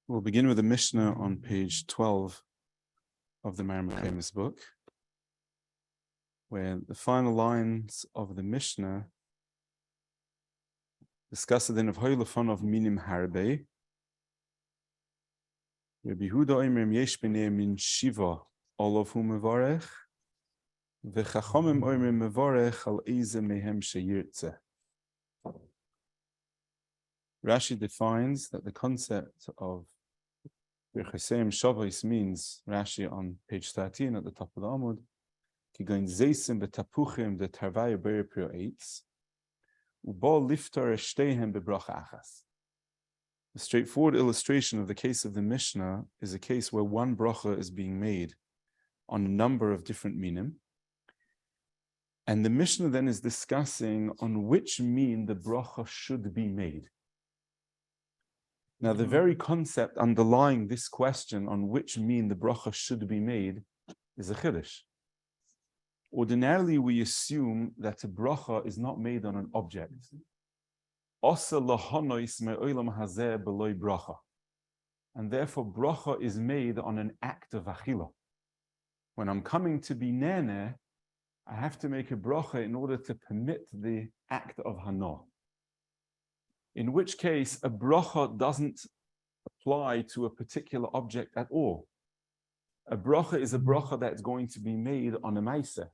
We'll begin with the Mishnah on page 12 of the Maramakamis book, where the final lines of the Mishnah discuss the din of HaRav of minim harbe. Rabbi Yehuda oimrim yesh b'nei min shiva olav hu mevarech, v'chachamim oimrim mevarech al eize mehem sheyirtze. Rashi defines that the concept of HaRav means, Rashi on page 13 at the top of the Amud, Kigoin zeisim v'tapuchim de tarvaya beriprio eitz, ubo liftar eshteihem bebracha achas. A straightforward illustration of the case of the Mishnah is a case where one bracha is being made on a number of different minim, and the Mishnah then is discussing on which min the bracha should be made. Now, the very concept underlying this question on which min the bracha should be made is a chiddush. Ordinarily, we assume that a bracha is not made on an object. And therefore, bracha is made on an act of achila. When I'm coming to be nene, I have to make a bracha in order to permit the act of hana. In which case, a bracha doesn't apply to a particular object at all. A bracha is a bracha that's going to be made on a maisa.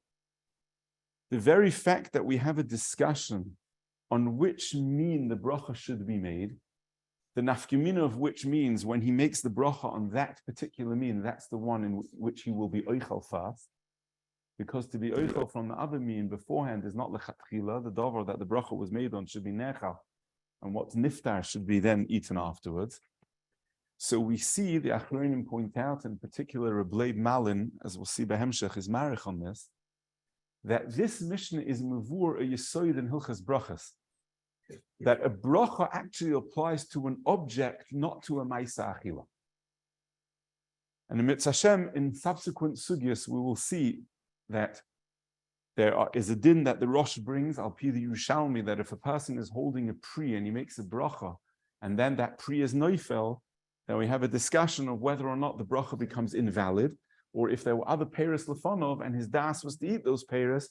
The very fact that we have a discussion on which min the bracha should be made, the nafkamina of which means when he makes the bracha on that particular min, that's the one in which he will be oichel fast. Because to be oichel from the other min beforehand is not lechatchila, the davar that the bracha was made on should be nechal, and what's niftar should be then eaten afterwards. So we see the HaRav point out, in particular Rabbi Malin, as we'll see Behemshech is marich on this, that this Mishnah is mavur a yesoid in HILCHOS. That a bracha actually applies to an object, not to a maisa achila. And in Mitzvah Hashem, in subsequent SUGYAS, we will see that is a din that the Rosh brings, al pi the Yerushalmi, that if a person is holding a pri and he makes a bracha, and then that pri is noifel, then we have a discussion of whether or not the bracha becomes invalid, or if there were other peiros lefanov and his das was to eat those peiros,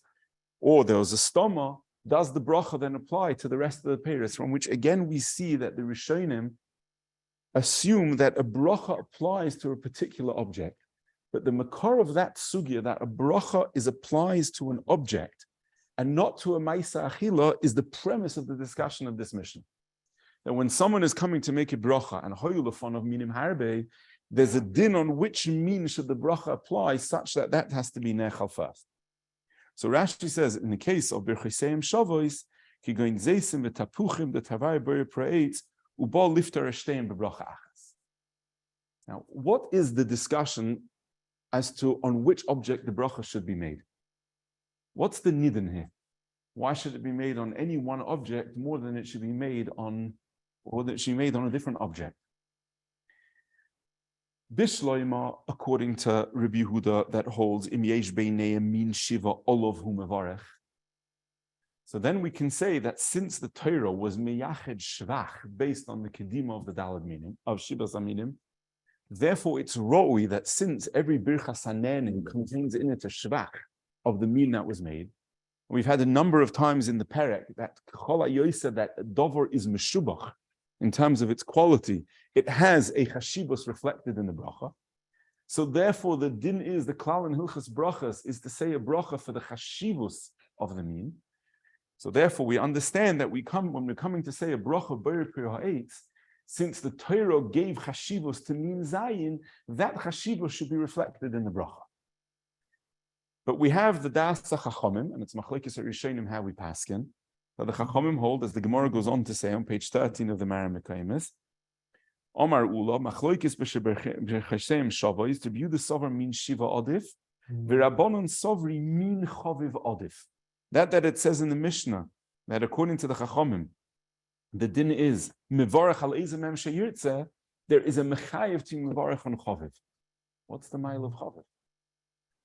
or there was a stoma, does the bracha then apply to the rest of the peiros? From which again we see that the Rishonim assume that a bracha applies to a particular object. But the makar of that sugya, that a bracha applies to an object and not to a maisa achila, is the premise of the discussion of this mission. That when someone is coming to make a bracha, and hoyulafon of minim harbe, there's a din on which min should the bracha apply, such that that has to be nechal first. So Rashi says, in the case of birchiseim shavois, ki goin zeisim v'tapuchim the tavai beri praetz ubal liftar eshteim bebracha achas. Now, what is the discussion as to on which object the bracha should be made? What's the nidin here? Why should it be made on any one object more than it should be made on, or that it should be made on a different object? Bishloima, according to Rabbi Yehuda, that holds im yesh beinei min shiva olav hu mevarech. So then we can say that since the Torah was meyached shvach based on the kedima of the dalad minim of shibas aminim, therefore, it's roi that since every birchas hanenim contains in it a shvach of the min that was made, we've had a number of times in the perek that chol hayosa that dover is meshubach in terms of its quality, it has a chashibus reflected in the bracha. So therefore, the din is the klal in HILCHOS BRACHOS is to say a bracha for the chashibus of the min. So therefore, we understand that when we're coming to say a bracha beripir ha'etz, since the Torah gave chashivos to min zayin, that chashivos should be reflected in the bracha. But we have the das chachamim, and it's machlekes rishonim how we paskin. That the chachamim hold, as the Gemara goes on to say on page 13 of the Maramakamis, Omar Ula machlekes b'shebechesem shava is to view the sover min shiva adif, v'rabbanon sovri min chaviv adif. That it says in the Mishnah that according to the chachamim, the din is mevarach al ezemem sheyirtze. There is a mechayev to mevarach on chaviv. What's the mile of chaviv?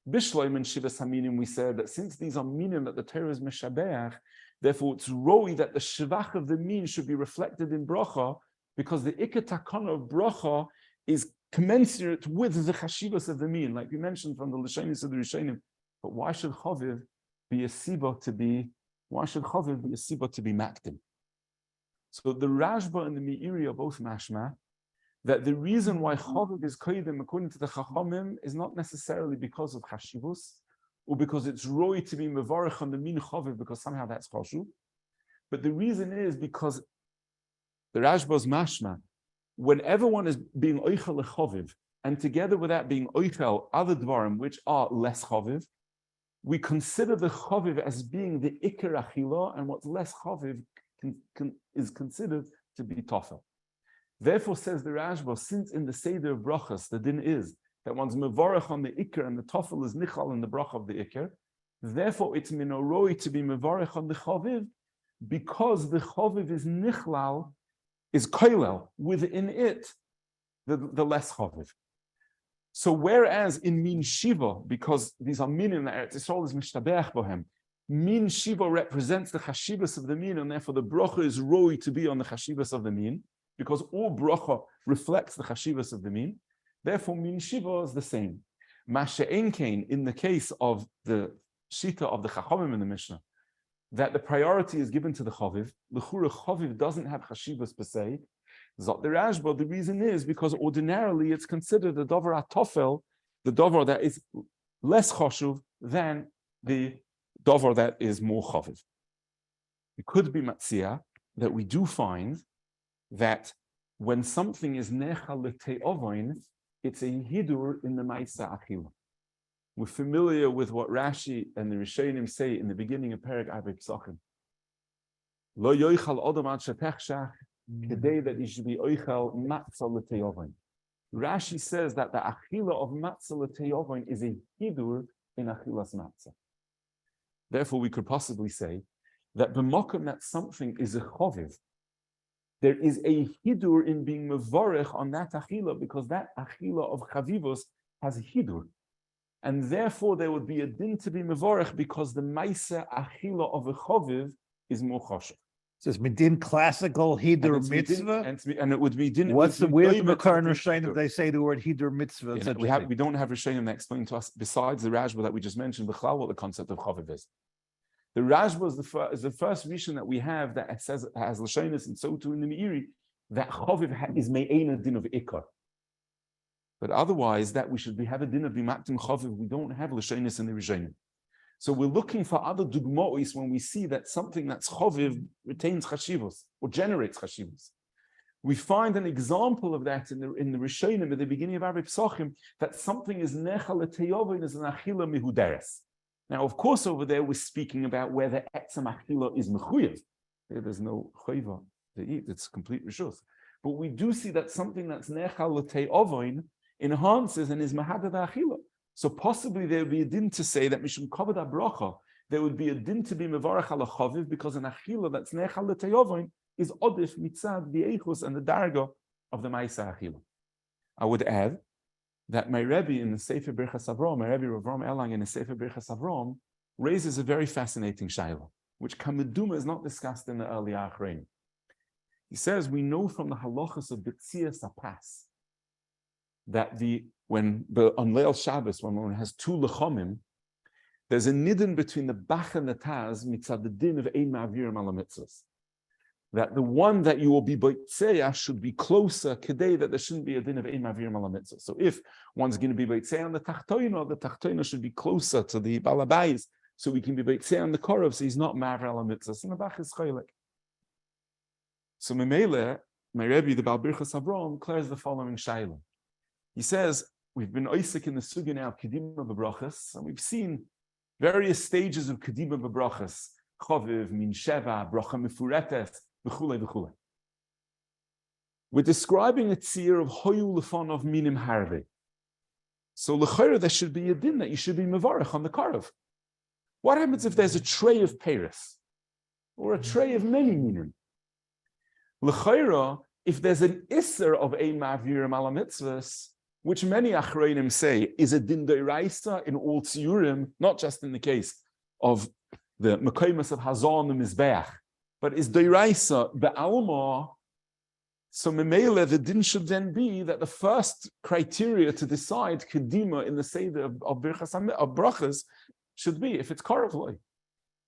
Bishloim and shivas haminim, we said that since these are minim that the Torah is meshabeach, therefore it's roi that the shvach of the min should be reflected in bracha, because the ikar takana of bracha is commensurate with the chashivas of the mean, like we mentioned from the Lashonis of the Rishonim. But why should chaviv be a siba to be? Why should chaviv be a siba to be makdim? So the Rashba and the Meiri are both mashma that the reason why chaviv is koydim according to the Chachamim is not necessarily because of chashivus or because it's roy to be mevarech on the min chaviv because somehow that's chashuv, but the reason is because the Rashba's mashma, whenever one is being oichel lechaviv, and together with that being oichel other dvarim which are less chaviv, we consider the chaviv as being the ikar achila, and what's less chaviv is considered to be tofel. Therefore, says the Rashba, since in the Seder of Brachos the din is that one's mevarech on the ikar and the tofel is nichal in the bracha of the ikar, therefore it's minoroi to be mevarech on the chaviv because the chaviv is nichlal, is koilel within it the less chaviv. So whereas in min shiva, because these are min in the Eretz Yisrael is mishtabeach bohem, min shiva represents the chashivas of the min, and therefore the bracha is roi to be on the chashivas of the min, because all bracha reflects the chashivas of the min. Therefore min shiva is the same. Mashe enkein, in the case of the shita of the chachamim in the Mishnah, that the priority is given to the chaviv. L'chura chaviv doesn't have chashivas per se. Zot the Rashba, the reason is because ordinarily it's considered the dover atofel, the dover that is less chashuv than the dover that is more chaviv. It could be matzia that we do find that when something is nechal l'te'ovoin, it's a hidur in the ma'isa achila. We're familiar with what Rashi and the Rishonim say in the beginning of Perek HaPsachim. Lo yoichal odom ad shepechshach, kedei that he should be oichal matzah l'te'ovoin. Rashi says that the achila of matzah l'te'ovoin is a hidur in achilas matzah. Therefore, we could possibly say that b'mokum that something is a choviv, there is a hidur in being mevorech on that achila, because that achila of chavivos has a hidur. And therefore, there would be a din to be mevorech because the maisa achila of a choviv is more choshev. So it's midin classical hidur mitzvah, and it would be din. Where's the Makar and Rishonim they say the word hidur mitzvah? We don't have Rishonim that explain to us besides the Rashba that we just mentioned b'chlal what the concept of choviv is. The Rashba is the first Rishon that we have that says has Lashonis, and so too in the Meiri that choviv is me'ena din of ikar. But otherwise, that we should have a din of bimaktim chaviv. We don't have Lashonis in the Rishonim. So we're looking for other dugmois when we see that something that's chaviv retains chashivos or generates chashivos. We find an example of that in the Rishonim at the beginning of HaRav Psachim, that something is nechal l'teyovin is an achila mihuderes. Now, of course, over there we're speaking about where the etzam achila is mechuyev. There's no chayva to eat; it's complete rishus. But we do see that something that's nechal l'teyovin enhances and is mahadad achila. So possibly there would be a din to say that mishum kavod bracha, there would be a din to be mevarach ala chaviv because an achila that's nechal l'teyovin is odif mitzad the HILCHOS and the darga of the ma'isa achila. I would add that my Rebbe in the Sefer BRACHOS Avram, my Rebbe Ravram Erlang in the Sefer BRACHOS Avram, raises a very fascinating shaila, which Kameduma is not discussed in the early Achrein. He says, we know from the halachas of B'tzias Apas that on Leil Shabbos, when one has two lechomim, there's a nidin between the bach and the taz mitzad the din of ein ma'avirim ala mitzvahs. That the one that you will be boitzeya should be closer kedei, that there shouldn't be a din of ein ma'avirim ala mitzvahs. So if one's going to be boitzeya on the tachtoina should be closer to the balabais, so we can be boitzeya on the korov, so he's not ma'avir ala mitzvahs. And the bach is chaylik. So Memele, my Rebbe, the Baal Birchas Avram, declares the following shaila. He says, we've been oisik in the sugya now, kedima b'brachos, and we've seen various stages of kedima b'brachos, choviv, min sheva, bracha mefuretes, v'chule, v'chule. We're describing a tzir of hoyu lefon of minim harve. So l'chayra, there should be a din that you should be mevarech on the karav. What happens if there's a tray of peris, or a tray of many minim? L'chayra, if there's an isser of ein ma'avirim ala mitzvahs, which many achreinim say is a din d'oraisa in all tziurim, not just in the case of the mekoimus of hazon and mizbeach, but is d'oraisa be'alma. So Memele, the din should then be that the first criteria to decide kedima in the seder of brachos should be if it's korov.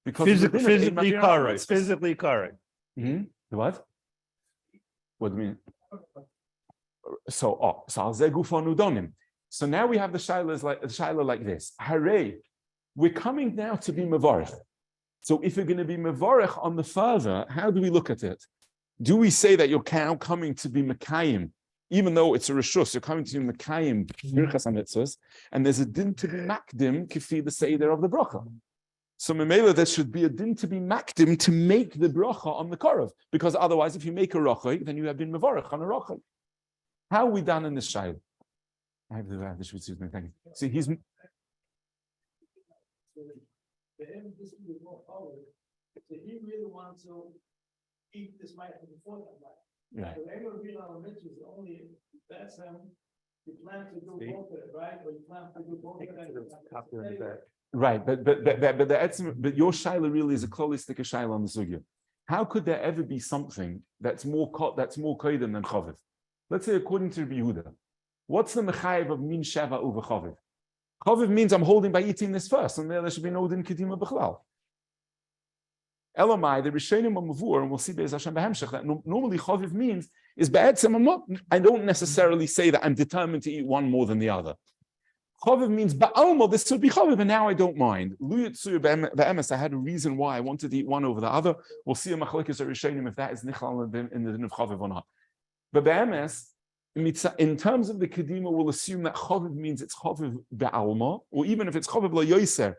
Because physically correct. Physically correct. Mm-hmm. What? What do you mean? So al ze gufon udonim. So now we have the shaila like this. HaRav, we're coming now to be mevarech. So if you're going to be mevarech on the father, how do we look at it? Do we say that you're now coming to be mekayim, even though it's a reshus, you're coming to be mekayim birchas hamitzvos, and there's a din to be makdim kifi the seder of the bracha. So memela, there should be a din to be makdim to make the bracha on the korov, because otherwise, if you make a rocha, then you have been mevarech on a rocha. How are we done in this shaila? I have the shvitzus. Thank you. See, he's. For him, this will be more power. So he really wants to eat this might before that might. Yeah. So they're going to be on the mitzvahs only. That's him. You plan to do both of it, right? Or you plan to do both of it. Right, but your shaila really is a klolistic shaila on the sugya. How could there ever be something that's more koydem than chaviv? Let's say according to Rabbi Yehuda, what's the mechayev of min sheva over chaviv? Chaviv means I'm holding by eating this first, and there should be no din kedima b'chlal. Elamai, the Rishonim are mavur, and we'll see Be'ez Hashem b'hemshech that normally chaviv means is be'etzem. I don't necessarily say that I'm determined to eat one more than the other. Chaviv means ba'almo, this should be chaviv, and now I don't mind. Luyatsuya be'emes, I had a reason why I wanted to eat one over the other. We'll see a machlokes or Rishonim if that is nichlal in the din of chaviv or not. But be'emes, in terms of the kedima, we'll assume that chaviv means it's chaviv be'alma, or even if it's chaviv lo yoser,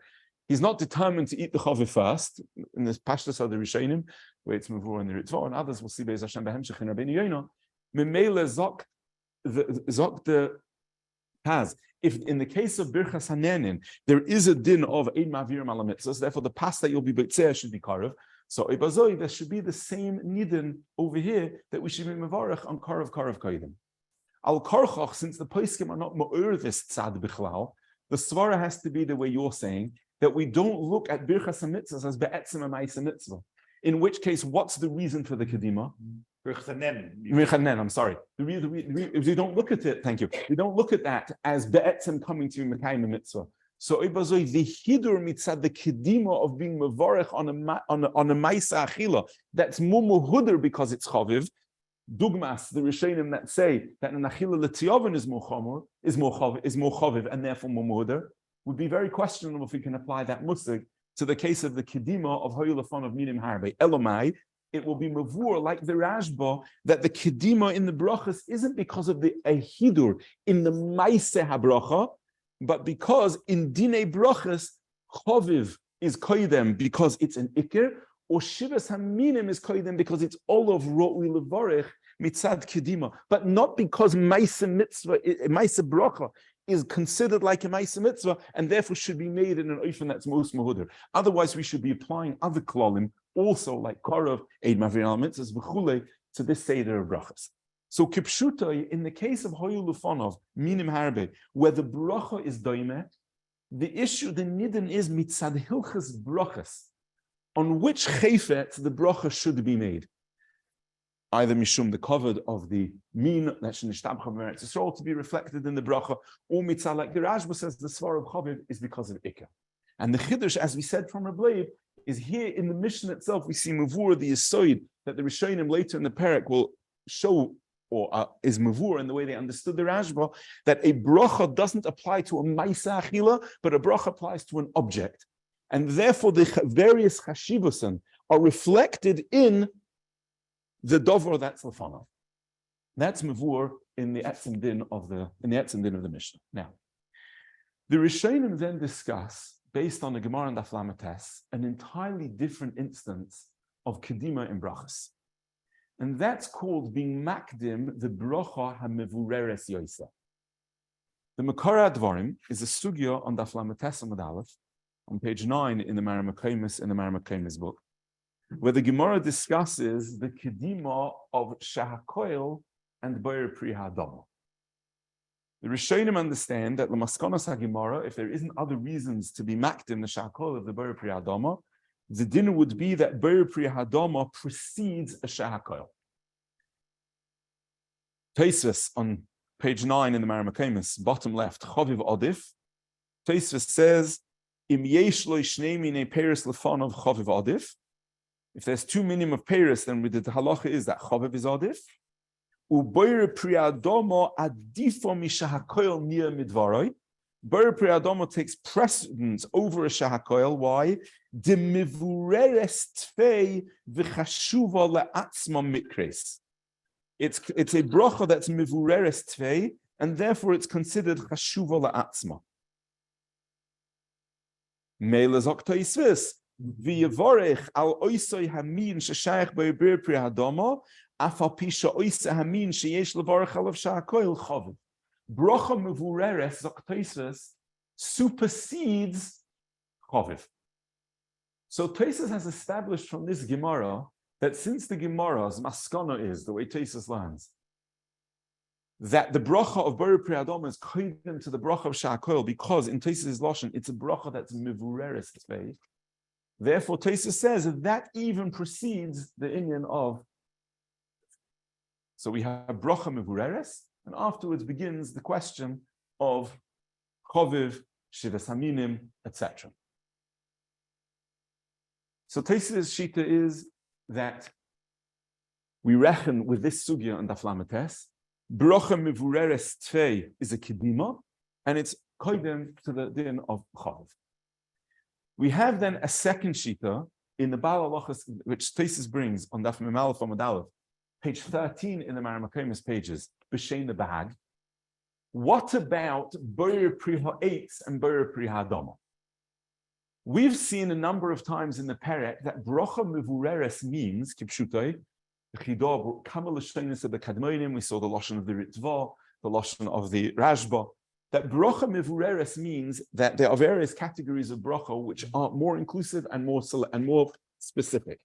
he's not determined to eat the chaviv first. In this pashtus of the Rishonim, where it's mavur and the ritzvah, and others will see Be'ez Hashem b'hemshech in Rabbeinu Yonah. Memele zok the has. If in the case of birchas hanenin, there is a din of ein mavir ala mitzvos, therefore the pas that you'll be b'tzeh should be karov. So ibazoi, there should be the same nidin over here that we should be mevarech on karov koydim. Al karchach, since the poskim are not ma'ur this tzad bichlal, the svara has to be the way you're saying, that we don't look at birchas hamitzvos as be'etzem ma'isa mitzvah. In which case, what's the reason for the kedima? I'm sorry. If you don't look at it, thank you. You don't look at that as be'etzem coming to mekayim mitzvah. So ibazoi, the hidur mitzad, the kedima of being mevarech on a ma'isa achila, that's mumuhuder because it's chaviv. Dugmas, the Rishonim that say that an achila l'tiyovin is more chaviv, and therefore mumuhuder, would be very questionable if we can apply that musig to the case of the kedima of hoylafon of minim harbe. Elamai, it will be mavur like the Rashba that the kedima in the brachos isn't because of the hidur in the maise habracha, but because in dine brachos chaviv is koydem because it's an ikir, or shivas haminim is koydem because it's all of ro'ui levarich mitzad kedima, but not because maise mitzvah, maise bracha is considered like a maise mitzvah and therefore should be made in an oifen that's most mahuder. Otherwise, we should be applying other klolim also like korov, eid mavir al mitzvahs v'chule to this seder of brachos. So kipshuta, in the case of hoyu lufonov minim harbe, where the bracha is doime, the issue, the nidin is mitzad HILCHOS brachos, on which chayfet the bracha should be made. Either mishum the covered of the min that shenishtabcha b'meretz Yisrael to be reflected in the bracha, or mitzah like the Rashba says the svar of chaviv is because of ikka. And the chiddush, as we said from Rabbi, is here in the mission itself. We see mavur the yisoid that the Rishonim later in the parak will show, or is mavur in the way they understood the Rashba, that a bracha doesn't apply to a ma'isa achila, but a bracha applies to an object, and therefore the various chashivusim are reflected in the dover that's lefanav. That's mavur in the etzem din of the Mishnah. Now, the Rishonim then discuss, based on the Gemara and Daf Lametes, an entirely different instance of kedima in brachos, and that's called being makdim the bracha hamevureres yoisa. The Makara Advarim is a sugya on Daf Lametes Amud Aleph, on page 9 in the Maramakomis book, where the Gemara discusses the kedima of shahakoil and boyer pri ha'adama. The Rishonim understand that l'maskonas ha'Gemara, if there isn't other reasons to be makdim the shahakoil of the boyer pri ha'adama, the din would be that boyer pri ha'adama precedes a shahakoil. Tosfos on page 9 in the Maramakomis, bottom left, Chaviv Odif. Tosfos says, Im yesh lo shnei minei peiros lefanov Chaviv Odif. If there's two minim of peiros, then the halacha is that Chaviv is Odif. Uboyer priadomo adifo mishahakoil nia midvaroi. Boyer priadomo takes precedence over a shahakoil. Why? De mivureres tfei v'chashuva le'atzma mikres. It's a bracha that's mivureres tfei, and therefore it's considered chashuva le'atzma. Meila zok Tosfos v'yevorech al oisoi hamin sheshayach boyer priadomo afal pisha oisoi hamin sheyesh levorech alav shahakoil chaviv. Bracha mevureres zok Tosfos supersedes chaviv. So Tosfos has established from this Gemara that since the Gemara's maskana is, the way Tosfos learns, that the bracha of Boyer Priadom is koydem to the bracha of Sha'akoil, because in Tosfos' Lashon, it's a bracha that's mevureres tfei. Therefore, Tosfos says that even precedes the inyan of. So we have bracha mevureres, and afterwards begins the question of Chaviv, Shivas Haminim, etc. So Tosfos' shita is that we reckon with this sugya and Daf Lametes, bracha mevureres tfei is a kedima, and it's koydem to the din of Chaviv. We have then a second shita in the Baal Halachos, which Tosfos brings on Daf Mem Aleph Amud Aleph, page 13 in the Maramakomis pages, B'Shein the Bahag. What about Boyer Pri Ha'etz and Boyer Pri Ha'adama? We've seen a number of times in the Perek that bracha mevureres means, kipshutoi, we saw the Lashon of the Ritva, the Lashon of the Rashba, that bracha mevureres means that there are various categories of bracha which are more inclusive and more specific.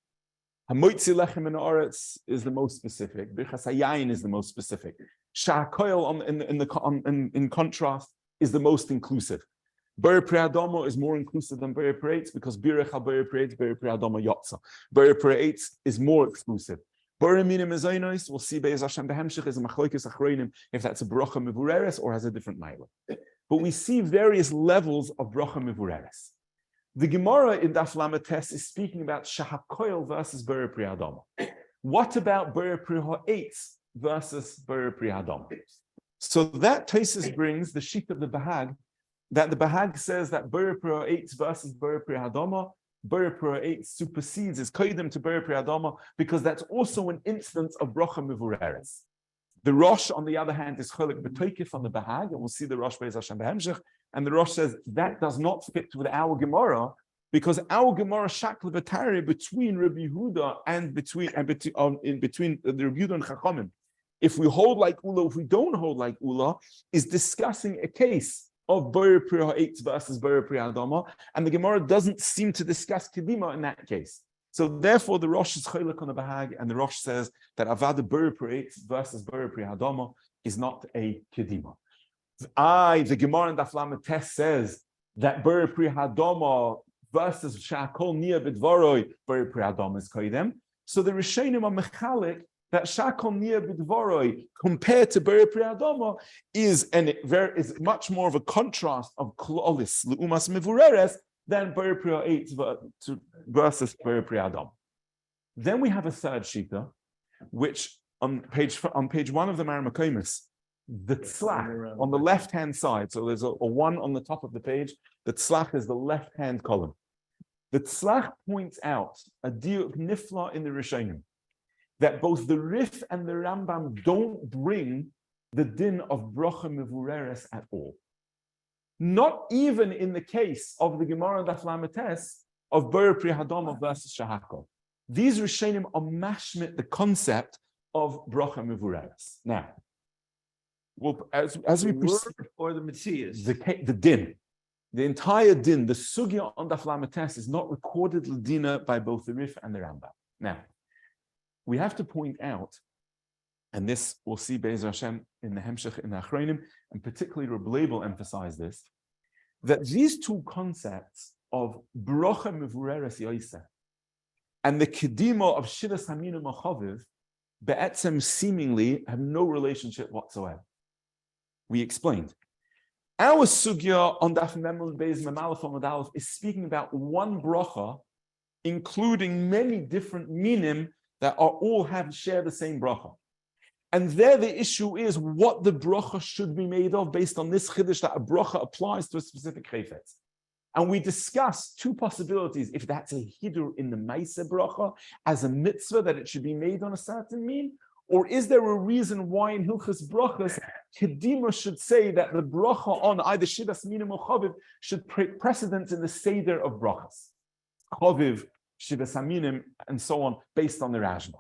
Hamoitzi lechem min haaretz is the most specific. Birchas hayayin is the most specific. Sha'akoil in contrast is the most inclusive. Boyer Priadomo is more inclusive than Boyer Pri'etz because Birech al Boyer Pri'etz, Boyer Priadomo Yotza. Boyer Pri'etz is more exclusive. Boyer Minim Ezonos, we'll see Be'ez Hashem Behemshech is a Machlokes Achronim if that's a bracha mevureres or has a different mailah. But we see various levels of bracha mevureres. The Gemara in Daf Lametes is speaking about Shahakoil versus Boyer Priadomo. What about Boyer Pri Ha'etz versus Boyer Priadomo? So that Tosfos brings the sheet of the Bahag, that the Bahag says that Boyer Pri Ha'etz versus Boyer Priadomo, Boyer Pri Ha'etz supersedes, is koydem to Boyer Priadomo, because that's also an instance of bracha mevureres. The Rosh, on the other hand, is cholik b'toikif on the Bahag, and we'll see the Rosh Be'ez Hashem Behemshech, and the Rosh says that does not fit with our Gemara, because our Gemara shakla v'tari between Rabbi Yehuda and between the Rabbi Yehuda and Chachamim. If we hold like Ula, if we don't hold like Ula, is discussing a case of Boyer Pri Ha'etz versus Boyer Pri Ha'adama, and the Gemara doesn't seem to discuss Kedima in that case. So therefore, the Rosh is cholik on the Bahag, and the Rosh says that Avada Boyer Pri Ha'etz versus Boyer Pri Ha'adama is not a Kedima. The Gemara in Daf Lametes says that Boyer Pri Ha'adama versus Sha'akol Nia B'dvaroi, Boyer Pri Ha'adama is koydem. So the Rishonim are mechalik that Sha'akol Nia B'dvaroi compared to Boyer Pri Ha'adama is much more of a contrast of klolis l'umas mevureres than Boyer Pri Ha'etz versus Boyer Pri Ha'adama. Then we have a third shita, which on page 1 of the Maramakomis, the tzlach on the left-hand side, so there's a 1 on the top of the page, the tzlach is the left-hand column. The tzlach points out a diuk nifla in the Rishonim, that both the Rif and the Rambam don't bring the din of bracha mevureres at all. Not even in the case of the Gemara Daf Lametes of Boyer Pri Ha'adama versus Shahakol. These Rishonim are mashmit the concept of bracha mevureres. Now, well, as we proceed, or the Metzias, the din, the entire din, the sugya on Daf Lametes is not recorded l'dina by both the Rif and the Rambam. Now, we have to point out, and this we'll see Be'ez Hashem in the Hemshech in the Achronim, and particularly Reb Leibel emphasized this, that these two concepts of bracha mevureres yaiseh and the kedima of shivas haminu machaviv be'etzem seemingly have no relationship whatsoever. We explained. Our sugya on Daf Memel Beis Memalef Amud Aleph is speaking about one bracha, including many different minim that share the same bracha. And there the issue is what the bracha should be made of based on this chiddush that a bracha applies to a specific chayfetz. And we discussed two possibilities: if that's a hidur in the Maaseh bracha as a mitzvah that it should be made on a certain mean, or is there a reason why in HILCHOS brachos Kedima should say that the bracha on either Shidas Minim or Chaviv should take precedence in the Seder of brachos, Chaviv, Shidas Aminim, and so on, based on the Rashba.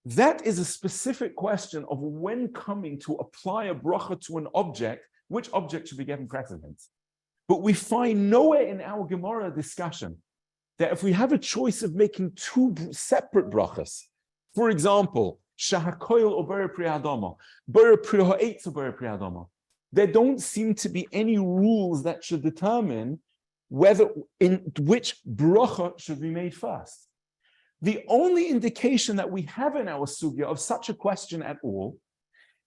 That is a specific question of when coming to apply a bracha to an object, which object should be given precedence. But we find nowhere in our Gemara discussion that if we have a choice of making two separate brachas, for example, Shahakoil or Bera Priyadama, Bera Priyahaetz or Bera Priyadama, there don't seem to be any rules that should determine whether in which bracha should be made first. The only indication that we have in our sugya of such a question at all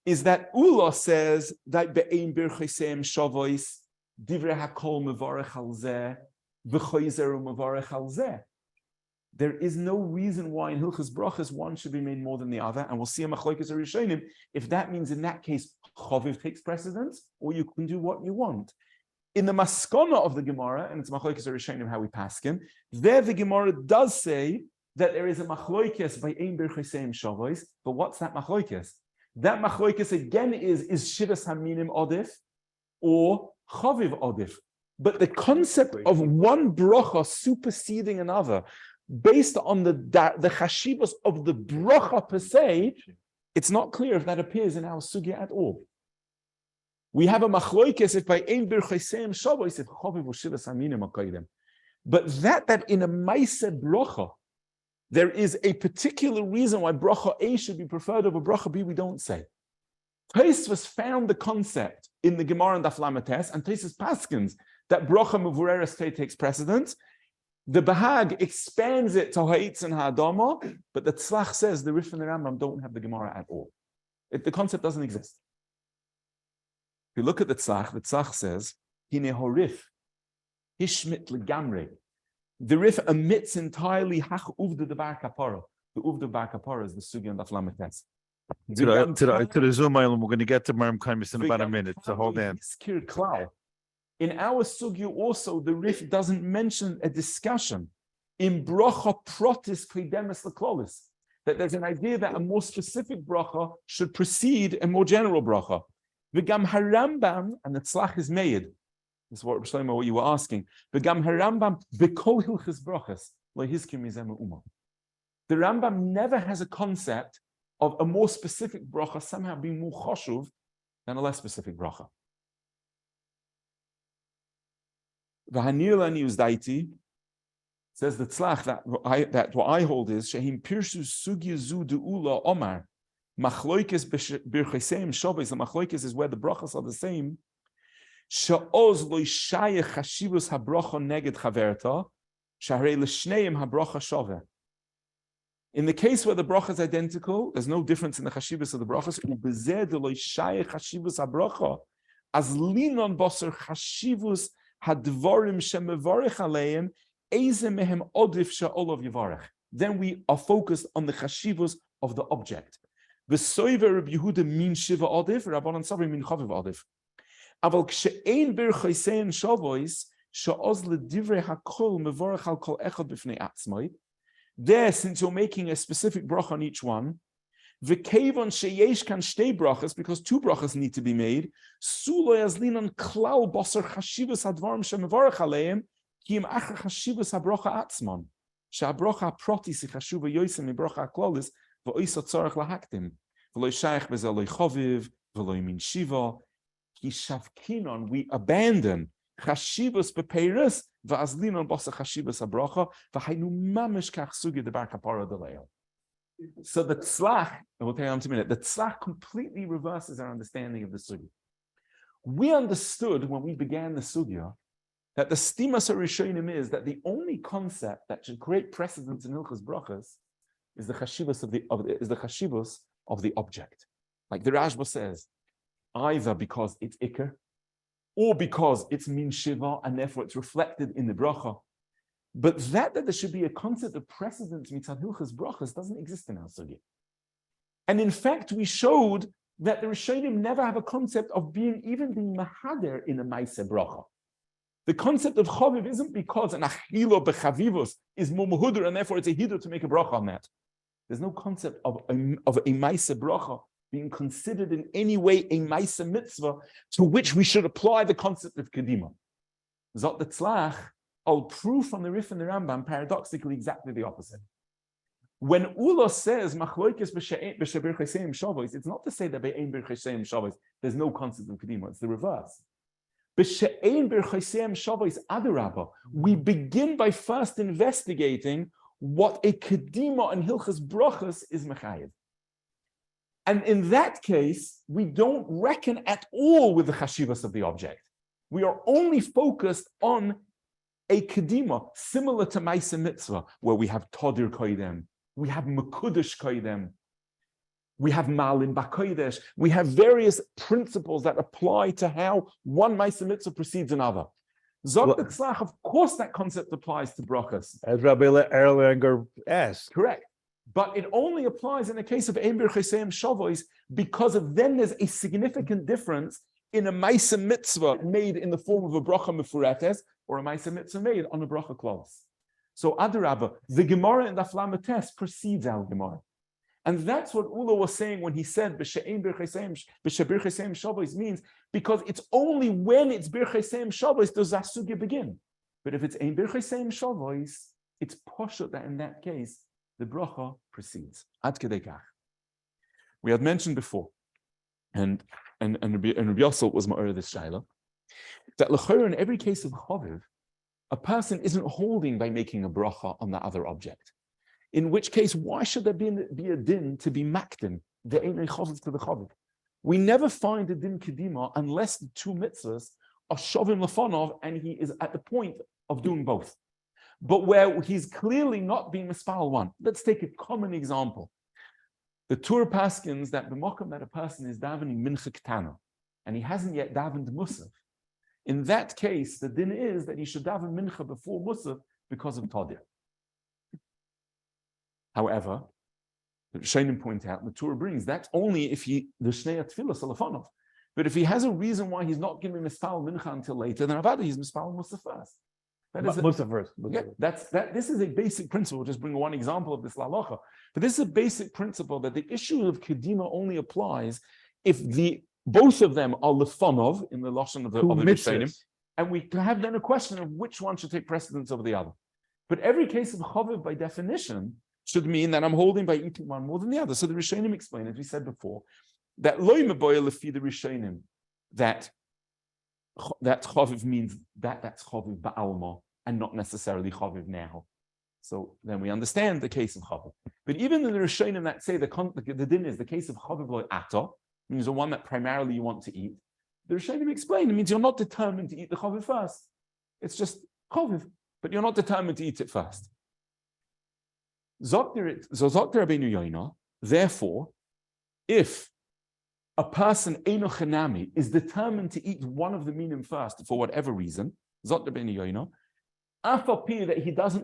is that Ula says that be'ein birchosem shavois divrei hakol mevarech al zeh v'choizeru mevarech al zeh. There is no reason why in HILCHOS brachos one should be made more than the other, and we'll see a machlokes rishonim if that means in that case chaviv takes precedence, or you can do what you want. In the maskana of the Gemara, and it's machlokes rishonim how we paskin, there the Gemara does say that there is a machlokes by ein birchosem shavos, but what's that machlokes? That machlokes again is shivas haminim odif or chaviv odif. But the concept of one bracha superseding another, based on the chashivos of the bracha per se, it's not clear if that appears in our sugya at all. We have a machlokes if by ein birchosem shavos if chaviv or shivas haminim akoydem. But that in a Maaseh bracha, there is a particular reason why bracha A should be preferred over bracha B, we don't say. Tosfos found the concept in the Gemara and Daf Lametes, and Tosfos paskins that bracha mevureres takes precedence. The Bahag expands it to ha'itz and ha'adama, but the Tzlach says the Rif and the Rambam don't have the Gemara at all. The concept doesn't exist. If you look at the Tzlach says, Hine horif, hishmit legamre. The Rif omits entirely hach uvda de bar kapara. The uvda bar kapara is the sugya and Daf Lametes. To the Zoom island, we're going to get to Marim Kaimis in about a minute, so hold on. In our sugya also, the Rif doesn't mention a discussion in bracha protis predemis leklolis, that there's an idea that a more specific bracha should precede a more general bracha. V'gam HaRambam, and the tzlach is made. This is what you were asking. V'gam HaRambam b'kol HILCHOS brachos lo hizkir mizeh me'uma. The Rambam never has a concept of a more specific bracha somehow being more choshuv than a less specific bracha. V'hanir lani uzdaiti says the tzlach that what I hold is shehim pirshu sugya zu deula omar machloikes birchosem shavos. The machloikes is where the brachas are the same. Sha'oz lo shayach chashivus habracha neged chaverta shahrei l'shneim habracha shaveh. In the case where the bracha is identical, there's no difference in the chashivus of the brachas. Ubezeh de lo shayach chashivus habracha as linon boser chashivus hadvarim shemevarich aleim eze mehem odif sha'olov yivarech. Then we are focused on the chashivus of the object. V'soiver Reb Yehuda min shiva odif, Rabbanan Savri min chaviv odif. Aval kshe'ein birchosem shavos sha'oz ledivrei hakol mevarich al kol echad b'fnei atzmai. There, since you're making a specific bracha on each one, v'kevon sheyesh kan shtei brachas, because two brachas need to be made. Sulo yazlinon klal boser chashivus hadvarim shemevarich aleim ki im achar chashivus habracha atzmon she'abracha protis chashuva yoisem mibracha haklolis v'oisot tzorach lahaktim v'lo shayach bezel lo choviv v'lo min shiva ki shavkinon, we abandon chashivus bepeiris v'azlinon boser chashivus habracha v'hainu mamish kach sugya de bar kapara deleo. So the tzlach, and we'll tell you in a minute, the tzlach completely reverses our understanding of the sugya. We understood when we began the sugya that the stimas harishonim is that the only concept that should create precedence in HILCHOS brachos is the chashivos of the object. Like the Rashba says, either because it's ikar, or because it's min shiva, and therefore it's reflected in the bracha. But that there should be a concept of precedence mitzad hilchos brachos doesn't exist in our sugya. And in fact, we showed that the Rishonim never have a concept of being mahader in a ma'aseh bracha. The concept of chaviv isn't because an achilo bechavivos is more mehuder, and therefore it's a hidur to make a bracha on that. There's no concept of a ma'aseh bracha being considered in any way a ma'aseh mitzvah to which we should apply the concept of kedima. Zot the tzlach, I'll prove from the Rif and the Rambam paradoxically exactly the opposite. When Ula says machloikes b'shabirchesem shavos, it's not to say that be'ein birchesem shavos there's no concept of kedima. It's the reverse. B'she'ein birchesem shavos adarabah. We begin by first investigating what a kedima and hilchos brachos is mechayev. And in that case, we don't reckon at all with the chashivas of the object. We are only focused on a kedima similar to ma'aseh mitzvah, where we have todir koidem, we have mekudesh koidem, we have malin bakodesh, we have various principles that apply to how one ma'aseh mitzvah precedes another. Zog the tzlach, of course, that concept applies to brachos. As Rabbi Erlanger asked. Correct. But it only applies in the case of ein birchesem shavos because of then there's a significant difference in a ma'aseh mitzvah made in the form of a bracha mefuretes or a ma'aseh mitzvah made on a bracha clause. So adarabah, the Gemara in the Aflamates precedes our Gemara. And that's what Ula was saying when he said b'she'ein birchesem shavos means, because it's only when it's birchesem shavos does that sugya begin. But if it's ein birchesem shavos, it's poshut that in that case the bracha precedes. Ad kedei kach. We had mentioned before, and Rabbi Yosel was ma'or this shaila, that l'chorah in every case of chaviv, a person isn't holding by making a bracha on the other object. In which case, why should there be a din to be makdim, the ein chaviv to the chaviv? We never find a din kedima unless the two mitzvahs are shovim lefanov and he is at the point of doing both. But where he's clearly not being mispal one. Let's take a common example. The Torah paskins that b'mokum that a person is davening mincha ketana, and he hasn't yet davened musaf. In that case, the din is that he should daven mincha before musaf because of tadir. However, the Rishonim point out, the Torah brings, that's only if the shnei tefillah salafonov. But if he has a reason why he's not going to be mispal mincha until later, then avada he's mispal musaf first. This is a basic principle. We'll just bring one example of this lalacha. But this is a basic principle that the issue of kedima only applies if both of them are lefanov in the lashon of the Rishonim, and we have then a question of which one should take precedence over the other. But every case of chaviv, by definition, should mean that I'm holding by eating one more than the other. So the Rishonim explain, as we said before, that loy meboya lefi the Rishonim, that chaviv means that's chaviv ba'alma and not necessarily chaviv now. So then we understand the case of chaviv. But even in the Rishonim that say the din is the case of chaviv loy ata, means the one that primarily you want to eat. The Rishonim explain it means you're not determined to eat the chaviv first. It's just chaviv, but you're not determined to eat it first. Therefore, if a person eino chenami is determined to eat one of the minim first for whatever reason, that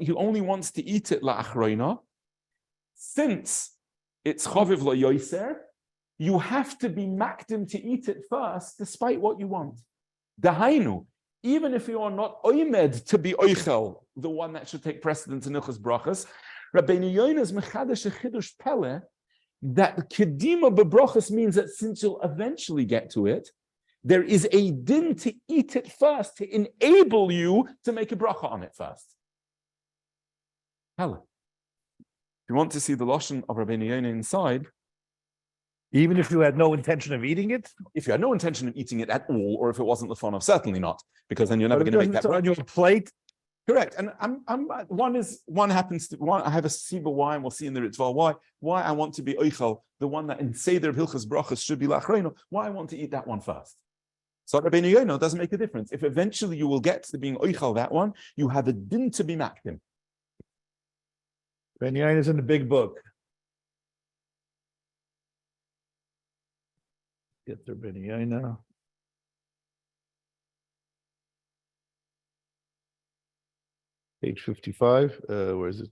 he only wants to eat it la'achroina, since it's chaviv lo yoiser, you have to be makdim to eat it first, despite what you want. Dahainu, even if you are not oimed to be oichel, the one that should take precedence in HILCHOS BRACHOS, Rabbeinu Yona's mechadesh chidush pele, that kedima bebrachos means that since you'll eventually get to it, there is a din to eat it first to enable you to make a bracha on it first. Hella. If you want to see the lashon of Rabbeinu Yona inside, Even if you had no intention of eating it? If you had no intention of eating it at all, or if it wasn't the fun of, certainly not, because then you're never going to make that on your plate. Correct. And one happens to I have a siba why, and we'll see in the Ritva why I want to be oichel, the one that in Seder of HILCHOS BRACHOS should be lachreino, why I want to eat that one first. So Rabbeinu Yona doesn't make a difference. If eventually you will get to being oichel that one, you have a din to be makdim. Rabbeinu Yona is in the big book. Get their Benny now. Page 55. Where is it?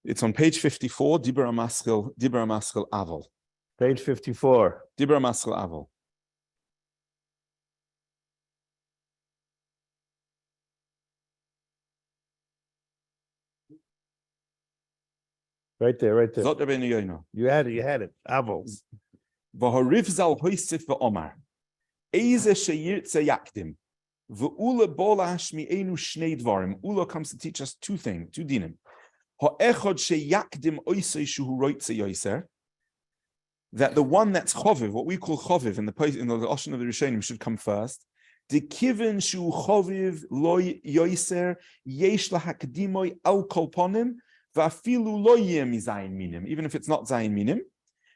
It's on page 54, Dibra Maskil Aval. Page 54. Dibra Maskil Aval. Right there. Zot Rabbeinu Yoina. You had it. Aval. V'hariv zal hoisif v'omar. Eze sheyirtze yakdim. V'ula bola hashmi'enu shnei dvarim. Ula comes to teach us two dinim. Ha'echad sheyakdim oisei shuhu roitze yoiser. That the one that's choviv, what we call choviv in the Lashon of the Rishonim, should come first. The kivin shu choviv loy yoiser yesh lahakdimoy al kolponim va'afilu lo yem zayin minim, even if it's not zayin minim.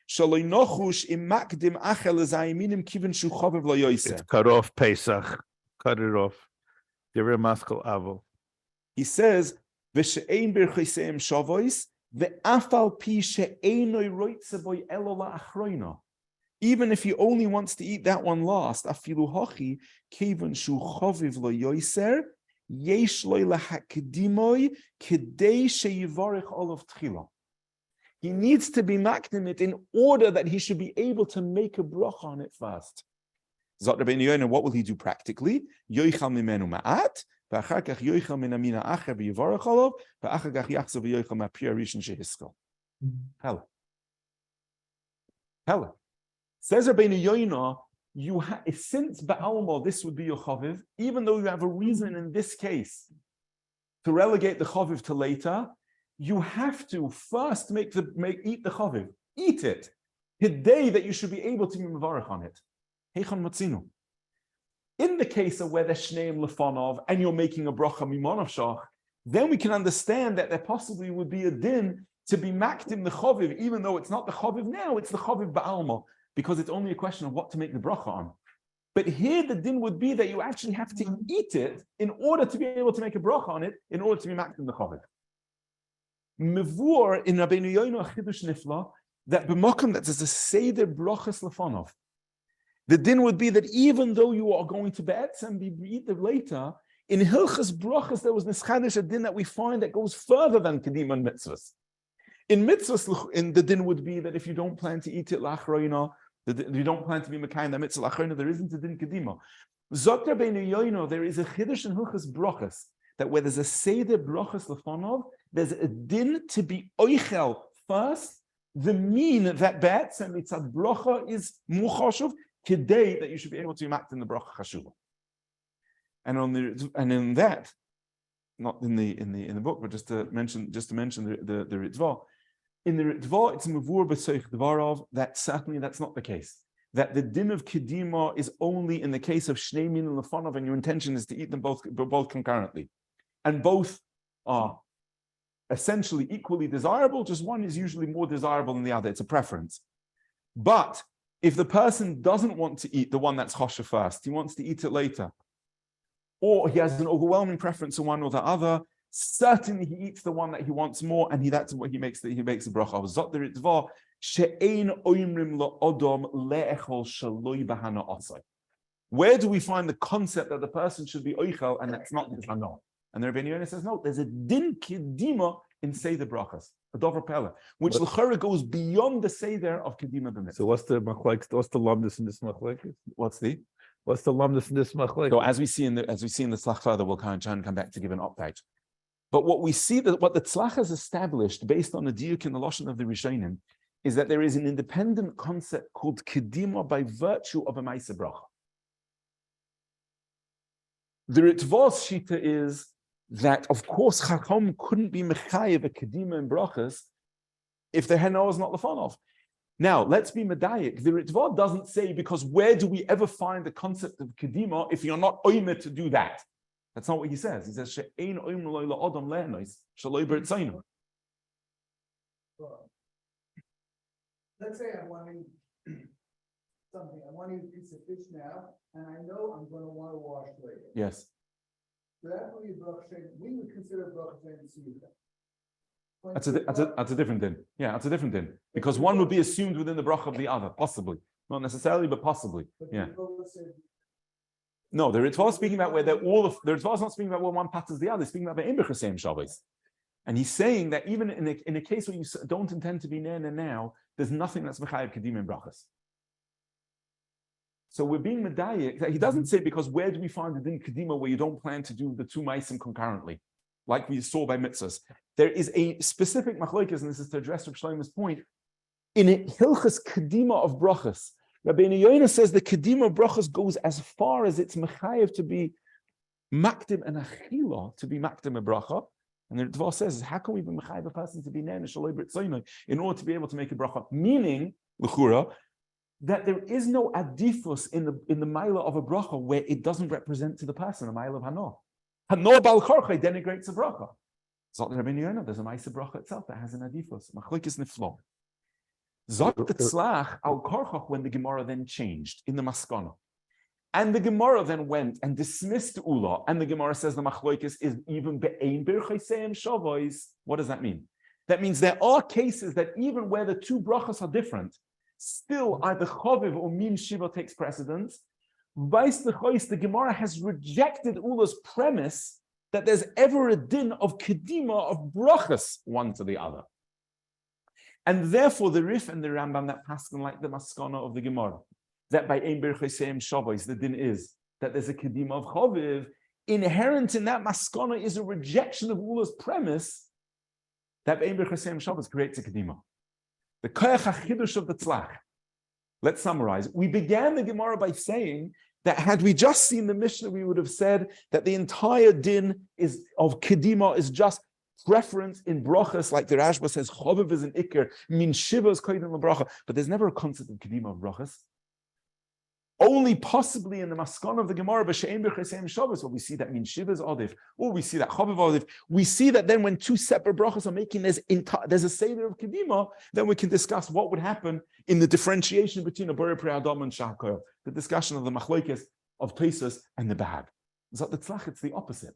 Shaloi nochush im makdim achel zayin minim kivin shu choviv lo yoiser. It's cut off Pesach. Cut it off. Dibra Maskil Aval. He says v'she'ein birchoseim shavois ve'afal pi she'einoi roitze boy elo la'achroina. Even if he only wants to eat that one last, afilu hochi kivin shu choviv lo yoiser yesh loy lahakdimoy kedei sheyivarich olav tchila. He needs to be makdim it in order that he should be able to make a bracha on it first. Zot Rabbeinu Yoina, what will he do practically? Yoichal mimenu ma'at, v'achar kach yoichal min amina acher v'yivarich olav, v'achar kach yachzav v'yoichal ma'pir rishon shehiskal. Hella. Says Rabbeinu Yoina, since Ba'alma, this would be your chaviv, even though you have a reason in this case to relegate the chaviv to later, you have to first eat the chaviv, eat it, the day that you should be able to be mevarich on it. Heichon matzinu. In the case of where there's shneim lefanov and you're making a bracha mimonov shach, then we can understand that there possibly would be a din to be makdim the chaviv, even though it's not the chaviv now, it's the chaviv ba'alma, because it's only a question of what to make the bracha on. But here the din would be that you actually have to eat it in order to be able to make a bracha on it, in order to be makdim the chaviv. Mevur in Rabbeinu Yoina chidush nifla that b'makom that there's a seder brachas lefanov. The din would be that even though you are going to be'etzem be eat it later, in HILCHOS brachas there was nischadish a din that we find that goes further than kedima and mitzvahs. In mitzvahs, in the din would be that if you don't plan to eat it lachroina, you don't plan to be mekayim that mitzvah lachroina, there isn't a din kedima. Zot Rabbeinu Yoina, there is a chiddush in HILCHOS brachas that where there's a seder brachas lefanov, there's a din to be oichel first. The mean that be'etzem mitzad bracha is muchashuv today that you should be able to act in the bracha chashuva. And in that, not in the book, but just to mention the Ritva. In the Ritva, it's mavur b'soich dvarav that certainly that's not the case. That the din of kedima is only in the case of shnei min and lefanov, and your intention is to eat them both concurrently, and both are essentially equally desirable. Just one is usually more desirable than the other. It's a preference. But if the person doesn't want to eat the one that's choshev first, he wants to eat it later, or he has an overwhelming preference for one or the other, certainly he eats the one that he wants more, and that's what he makes the bracha of. Zot the Ritva she'ein oimrim la'odom le'echol shaloi bahana osai. Where do we find the concept that the person should be oichel and that's not his hana? And the Rebbeinu Yoina says no. There's a din kedima in Seder brachas, a dover pella, which l'chara goes beyond the Seder of kedima b'mitzvah. So what's the lumdus in this machlekes? What's the lumdus in this machlekes? So as we see in the tzlach further, we'll try and come back to give an update. But what we see that what the tzlach has established based on the diuk in the lashon of the Rishonim is that there is an independent concept called kedima by virtue of a ma'aseh bracha. The Ritva's shita is that, of course, Chacham couldn't be mechayev a kedima in brachas if the hena was not lefanov. Now, let's be medayik. The Ritva doesn't say, because where do we ever find the concept of kedima if you're not oimer to do that? That's not what he says. He says, she'ein oimer lo la'odam le'enois, shaloi b'ritzainu. Let's say I want to eat something. I want to eat a piece of fish now, and I know I'm going to want to wash later. Yes. So that would be bracha. We would consider bracha and siyuta. That's a different din. Yeah, that's a different din. Because one would be assumed within the bracha of the other, possibly. Not necessarily, but possibly. Yeah. No, the Ritva is speaking about where they're all of the Ritva is not speaking about where one patters the other, he's speaking about the Imbrichasem Shabbos. And he's saying that even in a case where you don't intend to be Nena now, there's nothing that's Mechayev Kedim in Brachos. So we're being Medayik. He doesn't say because where do we find the Din Kedima where you don't plan to do the two Maisim concurrently, like we saw by mitzvahs. There is a specific machlokes, and this is to address Reb Shlomo's point, in a HILCHOS Kedima of Brachos. Rabbi Yoina says the Kedima of Brachos goes as far as it's Mechayev to be Makdim and Achila, to be Makdim a Bracha. And the Ritva says, how can we be Mechayev a person to be Nene Shaloi B'Tzoynoi in order to be able to make a Bracha? Meaning, L'chura, that there is no adifus in the Maila of a Bracha where it doesn't represent to the person a Maila of Hanoah. Hanoah Bal Korchai denigrates a Bracha. Zot Rabbi Yoina, there's a Maisa Bracha itself that has an adifus. Machlokes Niflo. Zot Tzlach Al Korchach when the Gemara then changed in the Maskana. And the Gemara then went and dismissed Ula, and the Gemara says the Machlokes is even Be'ein Birchaiseim Shavos. What does that mean? That means there are cases that even where the two brachas are different, still either Choviv or Min Shiva takes precedence. The Gemara has rejected Ula's premise that there's ever a din of Kedima of brachas one to the other. And therefore the Rif and the Rambam that paskin like the Maskana of the Gemara, that by Ein Birchaiseim Shavos, the din is that there's a Kedima of Choviv. Inherent in that Maskana is a rejection of Ula's premise that Ein Birchaiseim Shavos creates a Kedima. The Koyach HaChidush of the Tzlach. Let's summarize. We began the Gemara by saying that had we just seen the Mishnah, we would have said that the entire din is of Kedima is just preference in brachas, like the Rashba says, Choviv is an Iker, Min Shiva is Koydem LaBracha, but there's never a concept of Kedima of brachas. Only possibly in the Maskana of the Gemara, B'She'en B'Chesem Shabbos, where we see that Min Shiva is Odif, or we see that Choviv Odif. We see that then when two separate brachas are making, there's a Seder of Kedima, then we can discuss what would happen in the differentiation between a Borei Pri Adam and Shahakol, the discussion of the Machlokes of Tosfos and the Bahag. Zot the Tzlach, it's the opposite.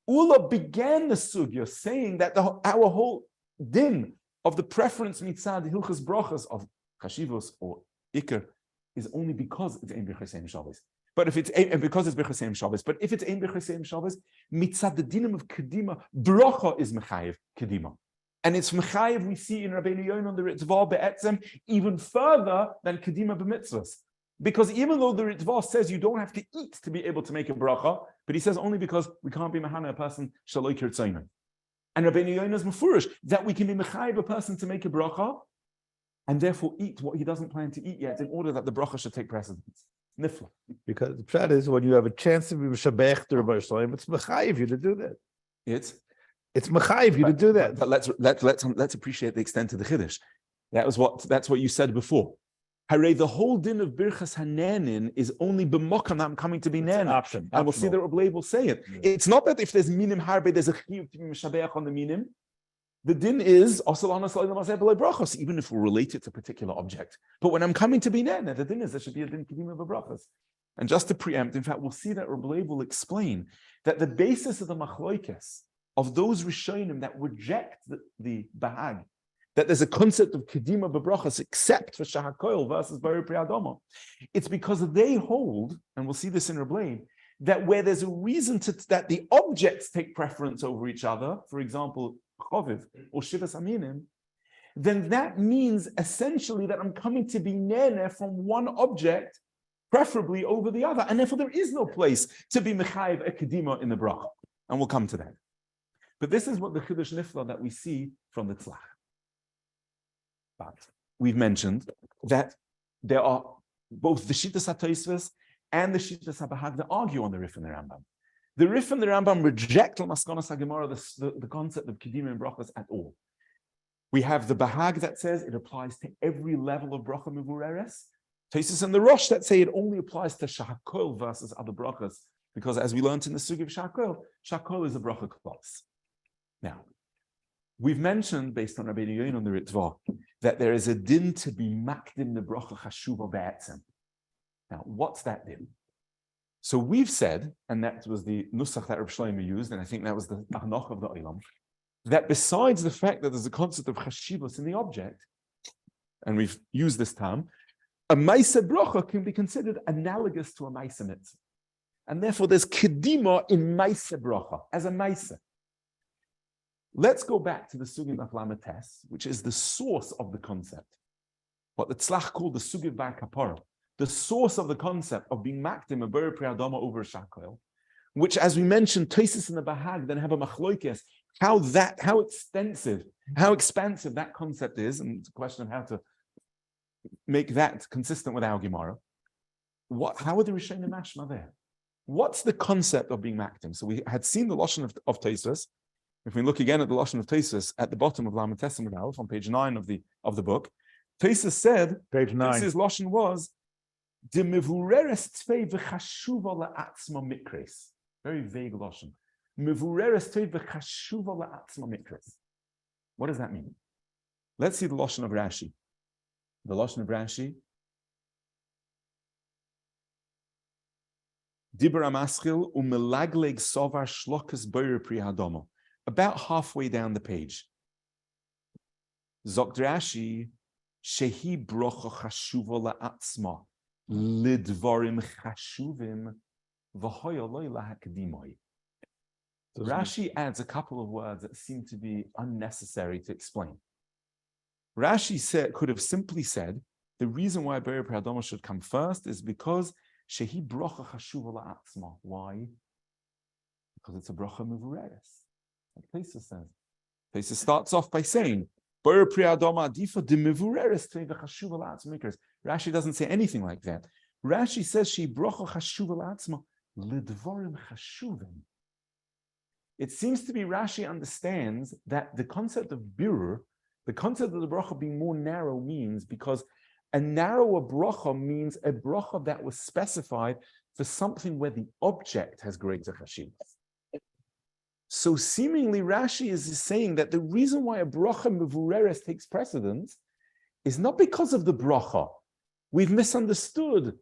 Ula began the sugya saying that our whole din of the preference mitzad hilchos brachos of chashivos or ikar is only because it's ein b'chesem Shabbos. But if it's because it's b'chesem Shabbos, but if it's ein b'chesem Shabbos, mitzad the dinim of kedima, bracha is mechayev kedima, and it's mechayev we see in Rabbeinu Yoin on the Ritva be'etzem even further than kedima b'mitzvahs. Because even though the Ritva says you don't have to eat to be able to make a bracha, but he says only because we can't be mehana a person shaloi kirtzayin. And Rabbeinu Yoina is mefurish that we can be mechayev a person to make a bracha, and therefore eat what he doesn't plan to eat yet in order that the bracha should take precedence. Nifla. Because the pshat is when you have a chance to be Meshabech to Rabbi Shalom, it's mechayev you to do that. It's mechayev you to do that. But let's appreciate the extent of the chiddush. That's what you said before. HaRav, the whole din of Birchas Hanenin is only b'mokam that I'm coming to be nen. Option. And we'll see that Rabbi will say it. Yeah. It's not that if there's minim harbe, there's a chiyuv to be mishabeach on the minim. The din is brachos, even if we're related to a particular object. But when I'm coming to be nen, the din is there should be a din kedim of a brachos. And just to preempt, in fact, we'll see that Rabbi will explain that the basis of the machlokes of those rishonim that reject the bahag, that there's a concept of kedima b'brachas except for Shahakol versus Borei Pri Adama. It's because they hold, and we'll see this in Rabbi, that where there's a reason that the objects take preference over each other, for example, Choviv or Shivas Aminim, then that means essentially that I'm coming to be nene from one object, preferably over the other, and therefore there is no place to be mechayev a kedima in the bracha, and we'll come to that. But this is what the Chiddush Nifla that we see from the Tzlach. But we've mentioned that there are both the Shittas HaTosfos and the Shittas HaBahag that argue on the Rif and the Rambam. The Rif and the Rambam reject Maskonas HaGemara, the concept of Kedima and Brachos at all. We have the Bahag that says it applies to every level of Bracha Mevureres. Tosfos and the Rosh that say it only applies to Shahakol versus other Brachos, because as we learned in the Sugi of Shahakol is a Bracha clause. Now, we've mentioned, based on Rabbeinu Yoin on the Ritva, that there is a din to be makdim the bracha chashuva be'etzem. Now, what's that din? So we've said, and that was the nusach that Reb Shlomo used, and I think that was the Hanoch of the Olam, that besides the fact that there's a concept of chashivos in the object, and we've used this term, a ma'aseh bracha can be considered analogous to a ma'aseh mitzvah. And therefore there's kedima in ma'aseh bracha, as a ma'aseh. Let's go back to the sugya of lamates, which is the source of the concept. What the tzlach called the sugya bar kapara, the source of the concept of being makdim a ber pri adama over a shakel, which, as we mentioned, Tosfos and the Bahag then have a machloikes, how expansive that concept is, and it's a question of how to make that consistent with our Gemara. How are the Rishonim mashma there? What's the concept of being makdim? So we had seen the lashon of Tosfos. If we look again at the lashon of Tosfos at the bottom of Lamates and Aleph on page 9 of the book, Tosfos said, page 9. Tosfos' lashon was de mevureres tvei v'chashuva la'atzma mikres. Very vague lashon. Mevureres tvei v'chashuva la'atzma mikres. What does that mean? Let's see the lashon of Rashi. The lashon of Rashi. Dibra maschil umelagleg sovar shlokas boyer pri hadama. About halfway down the page. Zokt Rashi shehi brocha chashuva la'atzma lidvarim chashuvim v'hoya loy lahakdimoi. Rashi adds a couple of words that seem to be unnecessary to explain. Rashi could have simply said the reason why Boyer Pri Hadama should come first is because shehi brocha chashuva la'atzma. Why? Because it's a brocha mevureres. Like Tosfos says. Tosfos starts off by saying Boyer Pri Hadama adifa de mevureres tvei v'chashuva la'atzma mikres. Rashi doesn't say anything like that. Rashi says shehi brocha chashuva la'atzma lidvarim chashuvim. It seems to be Rashi understands that the concept of birur, the concept of the bracha being more narrow, means because a narrower bracha means a bracha that was specified for something where the object has greater chashivas. So seemingly Rashi is saying that the reason why a bracha mevureres takes precedence is not because of the bracha. We've misunderstood.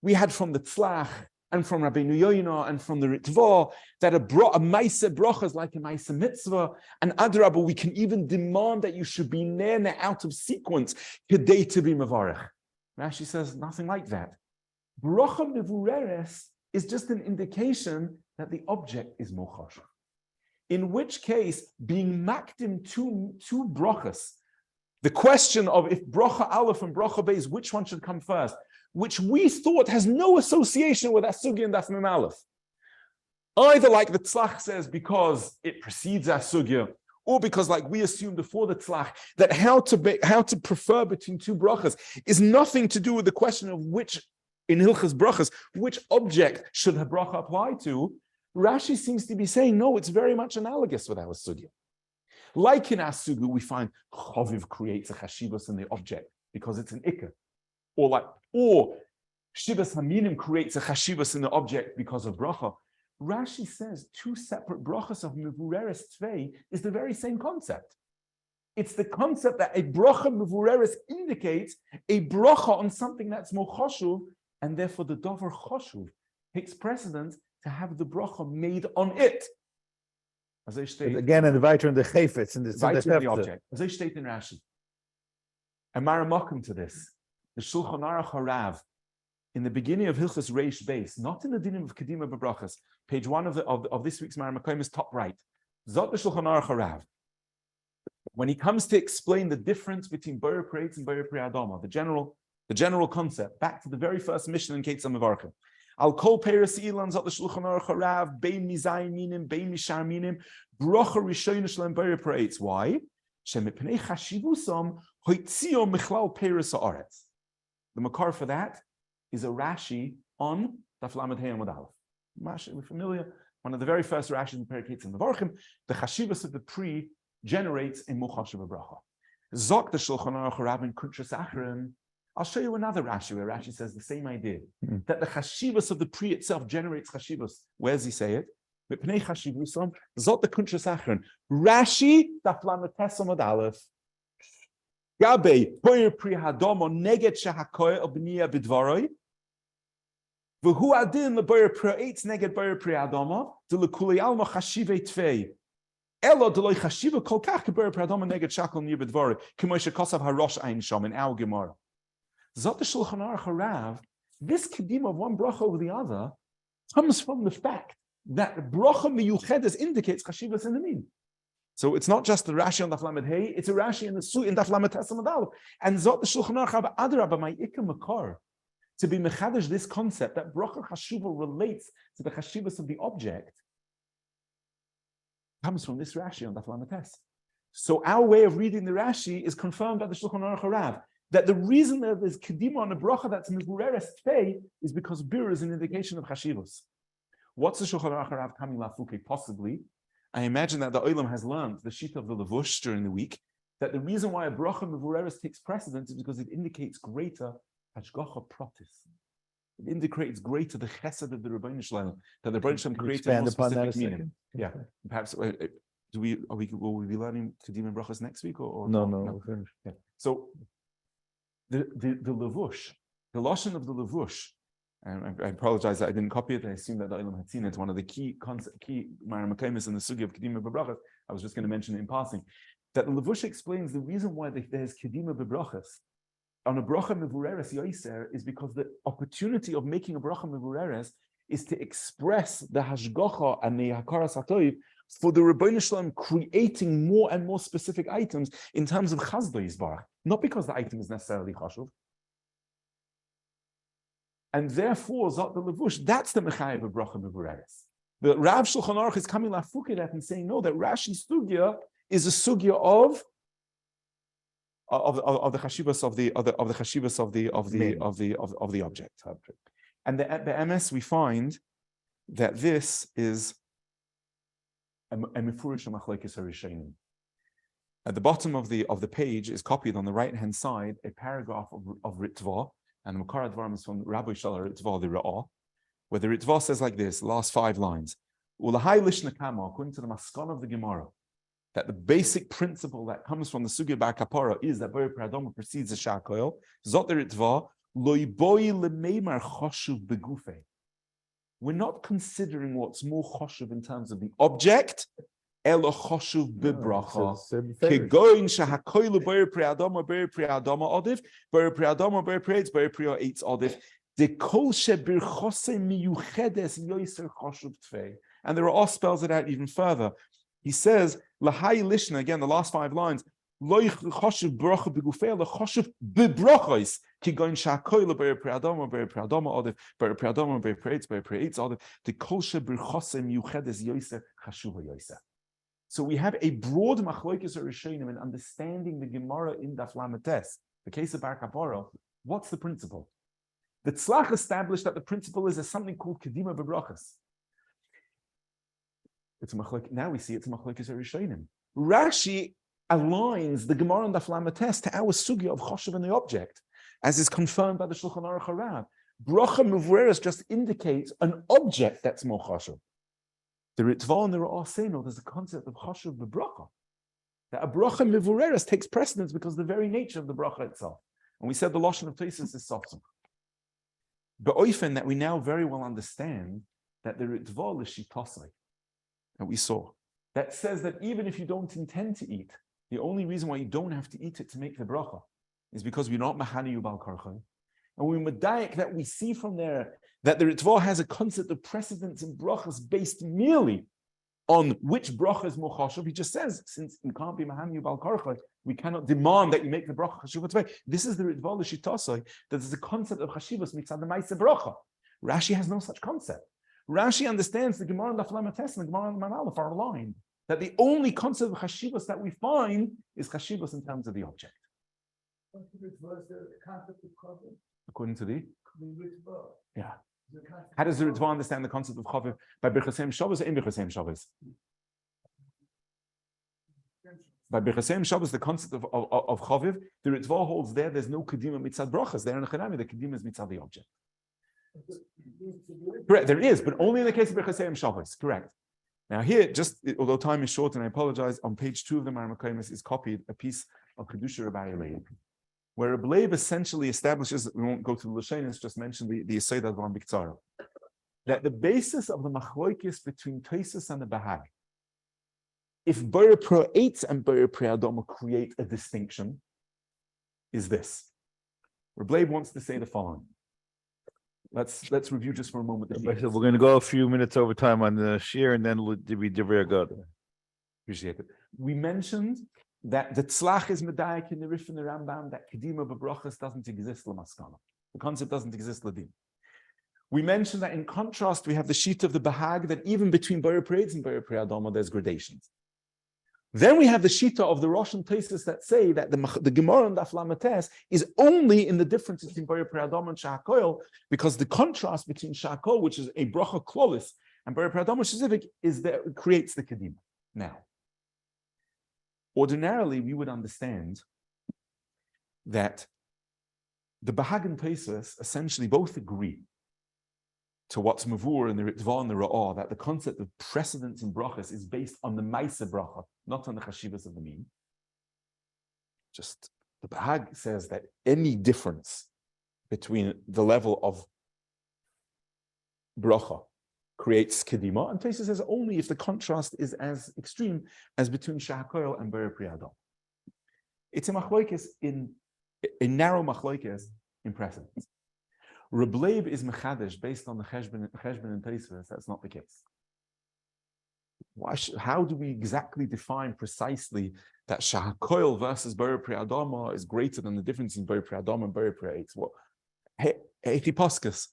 We had from the tzlach and from Rabbeinu Yoina and from the Ritva that a ma'aseh bracha is like a ma'aseh mitzvah, and adrabah, we can even demand that you should be nene out of sequence kedei to be mevarech. Rashi says nothing like that. Bracha mevureres is just an indication that the object is mochash. In which case, being makdim two brachas, the question of if bracha aleph and bracha beis, which one should come first, which we thought has no association with Asugya and Daf Mem Aleph. Either like the tzlach says, because it precedes Asugya, or because like we assumed before the tzlach, that how to prefer between two brachas is nothing to do with the question of which, in HILCHOS brachas, which object should the bracha apply to. Rashi seems to be saying, no, it's very much analogous with our Sugya. Like in Asugya, we find Chaviv creates a chashivos in the object because it's an ikar. Or Shivas Haminim creates a chashivas in the object because of bracha. Rashi says two separate brachas of mevureres tvei is the very same concept. It's the concept that a bracha mevureres indicates a bracha on something that's more choshuv, and therefore the dover choshuv takes precedence to have the bracha made on it. As I state again, and the weiter in the chayfetz in the object. As I state in Rashi, and Maramakim to this. The Shulchan Aruch HaRav, in the beginning of Hilchos Reish Beis, not in the dinim of Kedima BRACHOS, page 1 of this week's Maramakim is top right. Zot the Shulchan Aruch HaRav. When he comes to explain the difference between Boyer Pri Eitz and Boyer Pri Adama, the general concept, back to the very first mission in Keitz HaMevarchim. Al kol peiros ilan zot the Shulchan Aruch HaRav, bein mizayin minim, bein mishar minim, bracha rishon shalem Boyer Pri Eitz. Why? Shemipnei chashivusam hoitzio michlal peiros haaretz. The makar for that is a Rashi on Daf Lamed Hey Amud Aleph. Rashi, we're familiar. One of the very first Rashis in Perek Eitz and Mevarchim. The chashivas of the pri generates a muchash of a bracha. Zok the Shulchan Aruch HaRav in Kuntras Achrim. I'll show you another Rashi where Rashi says the same idea, that the chashivas of the pri itself generates chashivas. Where does he say it? Mipnei chashivusam zok the Kuntras Achrim. Rashi Daf Lamed Hey Amud Aleph. Gabe Boyer Pri Hadama neged shehakoy obniya bidvaroi. V'hu adin leBoyer Pri Eitz neged Boyer Pri Hadama de lekuli alma chashivei tvei. Elo deloy chashiva kol kach keber pradama neged shakol nir bedvari, k'moshe kosav harosh ein sham in our Gemara. Zot the Shulchan Aruch HaRav, this kedima of one bracha over the other comes from the fact that bracha miyuchedes indicates chashivas in the mean. So it's not just the Rashi on Daf Lamed Hey, it's a Rashi in the Su in Daf Lamed Tes Amud Aleph. And Zot the Shulchan Aruch HaRav Adarabah my ikar makar to be mechadish this concept that bracha chashuva relates to the chashivas of the object comes from this Rashi on Daf Lamed Tes. So our way of reading the Rashi is confirmed by the Shulchan Aruch HaRav. That the reason that there's kedima on a bracha that's mivureres tfei is because bir is an indication of chashivos. What's the Shulchan Aruch HaRav coming lafuke? Possibly, I imagine that the Olam has learned the sheet of the levush during the week that the reason why a bracha mivureres takes precedence is because it indicates greater hashgacha pratis. It indicates greater the chesed of the Rebbeinu Shalom, that the Rebbeinu Shalom created a more specific meaning. Yeah, perhaps. Will we be learning kedima brachas next week or no? We're finished. Yeah. So. The levush, the lashon of the levush, and I apologize that I didn't copy it. I assume that the Olam had seen it. One of the key maramakaimis in the sugya of kedima bebrachos. I was just going to mention it in passing. That the levush explains the reason why there's kedima bebrachos on a bracha mevureres yoiser is because the opportunity of making a bracha mevureres is to express the hashgacha and the hakaras hatoiv for the Rebbeinu Shalom creating more and more specific items in terms of chazdo yisbarach, not because the item is necessarily chashuv. And therefore, Zot the Levush, that's the mechayev of bracha mevureres. The Rav Shulchan Aruch is coming lafuke that and saying no, that Rashi's sugya is a sugya of the chashivas of the chashivas of the object. And the MS we find that this is a mefurish machlokes harishonim. At the bottom of the page is copied on the right hand side a paragraph of Ritva, and the Makar Advarim is from Rabbi Shalar Ritva the Ra'ah, where the Ritva says like this, last 5 lines. Ulahai lishna kama, according to the Maskon of the Gemara, that the basic principle that comes from the Sugya Bar Kapara is that Bori Pradoma precedes the Shakoil. Zot the Ritva, loy boi lemeimar choshuv begufe. We're not considering what's more choshuv in terms of the object, elo choshuv bebracha. Kegoin shahakoilu bori priadoma odiv, bori priadoma bori priates, bori prio eats odiv. The kol shebirchose miyuchedes yoiser choshuv tfei. And there are spells it out even further. He says, lahai lishna, again, the last 5 lines, loy choshuv bracha begufei, lo choshuv bebrachos. Kigoin shakoil ber priadoma odiv ber priadoma ber prates odiv the kolshe birchosem yuchedes yoiser chashuva yoiser. So we have a broad machlokes harishonim in understanding the Gemara in Daf Lamed Tes. The case of Bar Kapara, what's the principle? The Tzlach established that the principle is something called kedima bebrachos. It's a machlok. Now we see it's a machlokes harishonim. Rashi aligns the Gemara in Daf Lamed Tes to our sugya of choshev and the object, as is confirmed by the Shulchan Aruch HaRav. Bracha mevureres just indicates an object that's more chashuv. The Ritva and the Ra'ah say no, there's a concept of chashuv bebracha. That a bracha mevureres takes precedence because of the very nature of the bracha itself. And we said the lashon of Tosfos is softer. But oifen that we now very well understand that the Ritva l'shitosai that we saw, that says that even if you don't intend to eat, the only reason why you don't have to eat it to make the bracha is because we're not machaniyu bal karchay. And we medayik that we see from there that the Ritva has a concept of precedence in brachas based merely on which bracha is more chashuv. He just says, since you can't be machaniyu bal karchay, we cannot demand that you make the bracha chashuv. This is the Ritva l'shitosai, that there's a concept of chashivas mitzad the ma'aseh bracha. Rashi has no such concept. Rashi understands the Gemara and the Daf Lamed Tes and the Gemara and the Manalef are aligned. That the only concept of chashivas that we find is chashivas in terms of the object. According to the yeah. How does the Ritva understand the concept of chaviv? By Birchosem Shabbos or in Birchosem Shabbos? By Birchosem Shabbos, the concept of chaviv, the Ritva holds there's no kedima mitzad brachas. There in the Chanami, the kedima is mitzad the object. Correct, there is, but only in the case of Birchosem Shabbos. Correct. Now here, just although time is short, and I apologize, on page 2 of the Maramakamis is copied a piece of Kedusha Rabbi Leib, where Rabbi Leib essentially establishes, we won't go through the Lashonis, just mention the Yesod Advan Biktzara, that the basis of the machlokes between Tosfos and the Bahag if BRACHOS and BRACHOS create a distinction, is this. Rableib wants to say the following. Let's review just for a moment. We're going to go a few minutes over time on the shir, and then we'll be very good. Appreciate it. We mentioned that the tzlach is medayek in the Rif and the Rambam, that kedima b'brachos doesn't exist l'maskana. The concept doesn't exist l'dim. We mentioned that in contrast, we have the sheet of the Bahag, that even between BRACHOS and BRACHOS, there's gradations. Then we have the shita of the Rosh and Tosfos that say that the Gemara and the Aflamates is only in the difference between BRACHOS and Shahakoil, because the contrast between Shahakoil, which is a bracha klolis, and BRACHOS specific, is that it creates the kedima. Now, ordinarily we would understand that the Bahag and Tosfos essentially both agree to what's mavur in the Ritva and the Ra'ah, that the concept of precedence in brachas is based on the Maisa bracha, not on the chashivas of the mean. Just the Bahag says that any difference between the level of bracha creates kedima, and Tosfos says only if the contrast is as extreme as between Shahakoil and BRACHOS. It's a machlokes in a narrow machlokes in precedence. Rableib is mechadish based on the cheshbon and Tosfos. That's not the case. How do we exactly define precisely that Shahakoil versus BRACHOS is greater than the difference in BRACHOS and BRACHOS? What HILCHOS?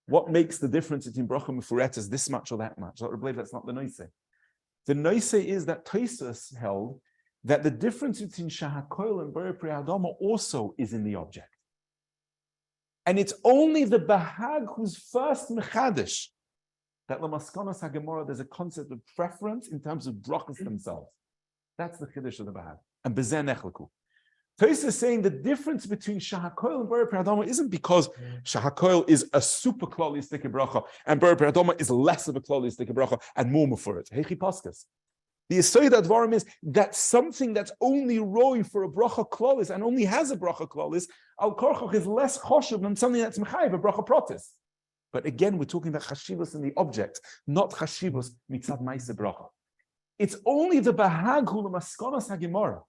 What makes the difference between bracha mefuretes this much or that much? Rableib, that's not the noise. The noise is that Tosfos held that the difference between Shahakoil and BRACHOS also is in the object. And it's only the Bahag who's first mechadish that l'maskanas haGemara there's a concept of preference in terms of brachos themselves. That's the chiddush of the Bahag. And bezen echlaku. Tosfos is saying the difference between Shahakoil and BRACHOS isn't because Shahakoil is a super klolistic bracha and BRACHOS is less of a klolistic bracha and more for it. Heichi paskas. The Yesod Advarim is that something that's only roy for a bracha klolis and only has a bracha klolis, al korchoch is less choshev than something that's mechayiv a bracha protis. But again, we're talking about chashivos in the object, not chashivos mitzad ma'aseh bracha. It's only the Bahag hu l'maskanas haGemara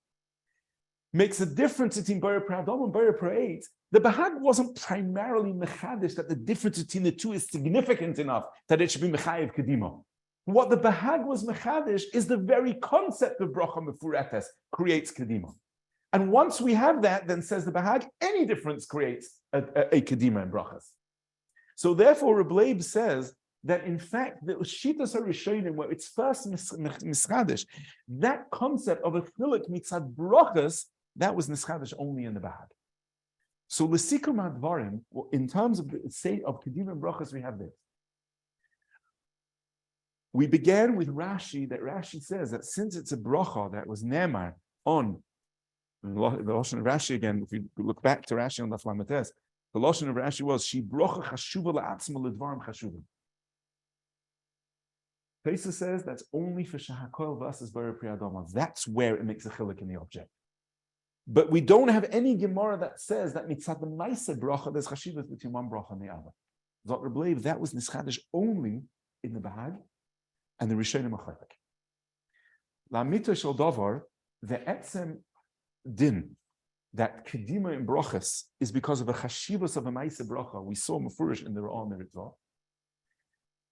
makes a difference between BRACHOS and BRACHOS. The Bahag wasn't primarily mechadish that the difference between the two is significant enough that it should be mechayiv kedima. What the Bahag was mechadish is the very concept of bracha mefuretes creates kedima. And once we have that, then says the Bahag, any difference creates a kedima in brachas. So therefore, Rableib says that in fact, the Shitas HaRishonim, where it's first mischadish, that concept of a chiluk mitzad brachas, that was nischadish only in the Bahag. So l'sikum advarim, in terms of the state of kedima and brachas, we have this. We began with Rashi, that Rashi says that since it's a bracha that was nemar on the Lashon of Rashi again, if we look back to Rashi on the Aflamates, the Lashon of Rashi was she bracha chashuva la'atzma ledvarim chashuva. Tosfos says that's only for Shahakoil versus BRACHOS. That's where it makes a chiluk in the object. But we don't have any Gemara that says that mitzad the ma'aseh bracha there's chashivas between one bracha and the other. Zot Rableib, that was nischadish only in the Bahag and the Rishonim Achayek. La'mito shel davar, the etzem din that kedima in brachas is because of a chashivas of a ma'aseh bracha. We saw mefurish in the Ra'ah and the Ritva.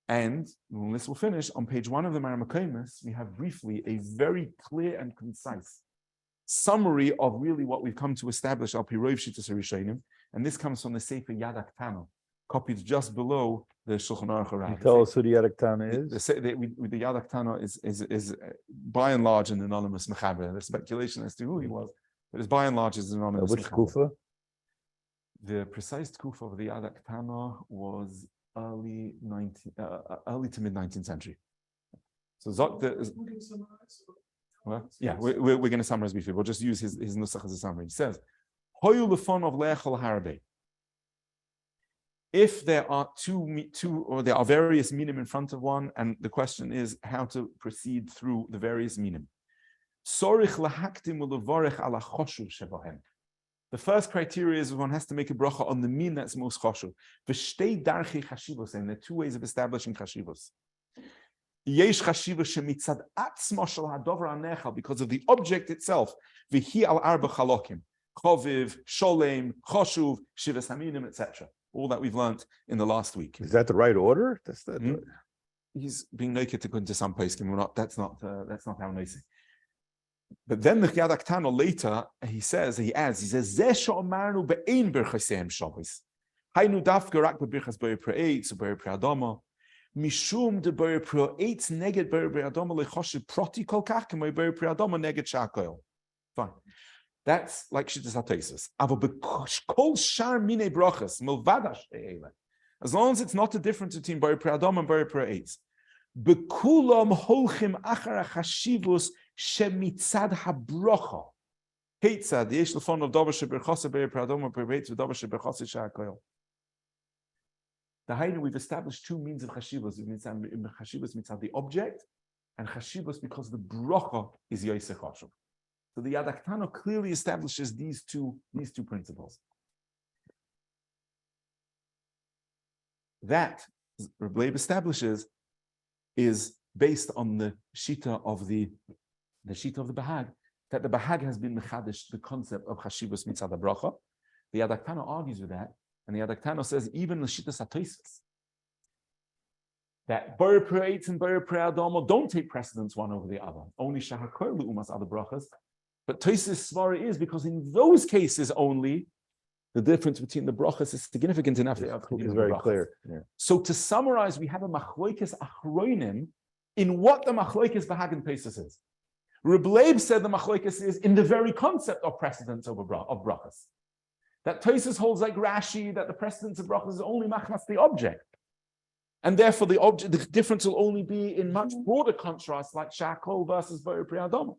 And when this will finish, on page 1 of the Maramakomis, we have briefly a very clear and concise summary of really what we've come to establish al pi rov shitas HaRishonim. And this comes from the Sefer Yad HaKtana, copied just below the Shulchan Aruch HaRav. Tell us who the Yad HaKtana is. The Yad HaKtana is by and large an anonymous mechaber. There's speculation as to who he was, but it's by and large is an anonymous Which mechaber. kufa? The precise kufa of the Yad HaKtana was early to mid 19th century. So yeah, we're going to summarize briefly. We'll just use his nusach as a summary. He says, "Hoyu lefon of le'echol harbe." If there are two, or there are various minim in front of one, and the question is how to proceed through the various minim. Sorich lahaktim ulevarech ala choshuv shebahem. The first criteria is one has to make a bracha on the min that's most choshuv. V'shtei darchei chashivos, and there are two ways of establishing chashivos. Yesh chashiva shemitzad atzma shel hadover hanechal, because of the object itself. V'hi al arba chalokim, choviv, sholem, choshuv, shivas haminim, etc. All that we've learned in the last week. Is that the right order? That's the. He's being naked to go into some place. We're not. That's not how nice. But then the Chiyadak Tano later he adds, he says, Zeh she'omarnu be'ein birchosem Shabbos. Haynu dafka rak b'birchas b'yer pre'etz b'yer pre'adama. Mishum de b'yer pre'etz neged b'yer pre'adama lechoshev proti kol kach k'mo b'yer pre'adama neged sha'koil. Fine. That's like Shittas HaTosfos. Avo b'kol shar minei brachos milvada she'ele. As long as it's not a difference between b'yer pre'adama and b'yer pre'etz. B'kulam holchim achar ha'chashivus shemitzad habracha. Keitzad yesh lefon of davar sheberchos b'yer pre'adama b'yer v'davar sheberchos sha'koil. The Hainu, we've established two means of chashivus. Chashivus mitzad the object, and chashivus because the bracha is yosef chashuv. So the Yadak Tano clearly establishes these two principles. That Reb Leib establishes is based on the shita of the Bahag, that the Bahag has been mechadish the concept of chashivus mitzad bracha. The Yadak Tano argues with that, and the Yadak Tano says even the Shittas HaTosfos that b'yer pre'etz and b'yer pre'adama don't take precedence one over the other. Only shahakor l'umas other brachas. But Tosfos svara is because in those cases only the difference between the brachas is significant enough. It's very clear. Yeah. So to summarize, we have a machloikes achronim in what the machloikes Bahag and Tosfos is. Reb Leib said the machloikes is in the very concept of precedence of brachas. That Tosfos holds like Rashi that the precedence of brachas is only machmas the object, and therefore the difference will only be in much broader contrast, like shakol versus b'yer pre'adama.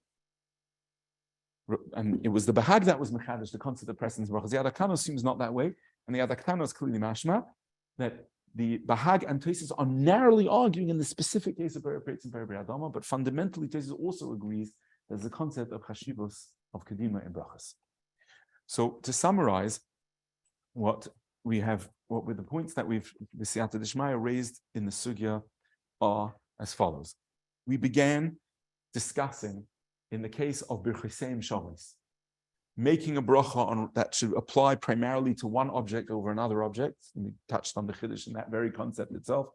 And it was the Bahag that was mechadish the concept of precedence of brachas. The Yadak Tano seems not that way, and the Yadak Tano is clearly mashma that the Bahag and Tosfos are narrowly arguing in the specific case of b'yer pre'etz and b'yer pre'adama, but fundamentally Tosfos also agrees there's the concept of chashivus of kedima in brachas. So to summarize, what were the points that we've the Siyata Dishmaya raised in the Sugya are as follows. We began discussing in the case of Birchosem Shabbos, making a bracha on that should apply primarily to one object over another object. And we touched on the Chiddush in that very concept itself.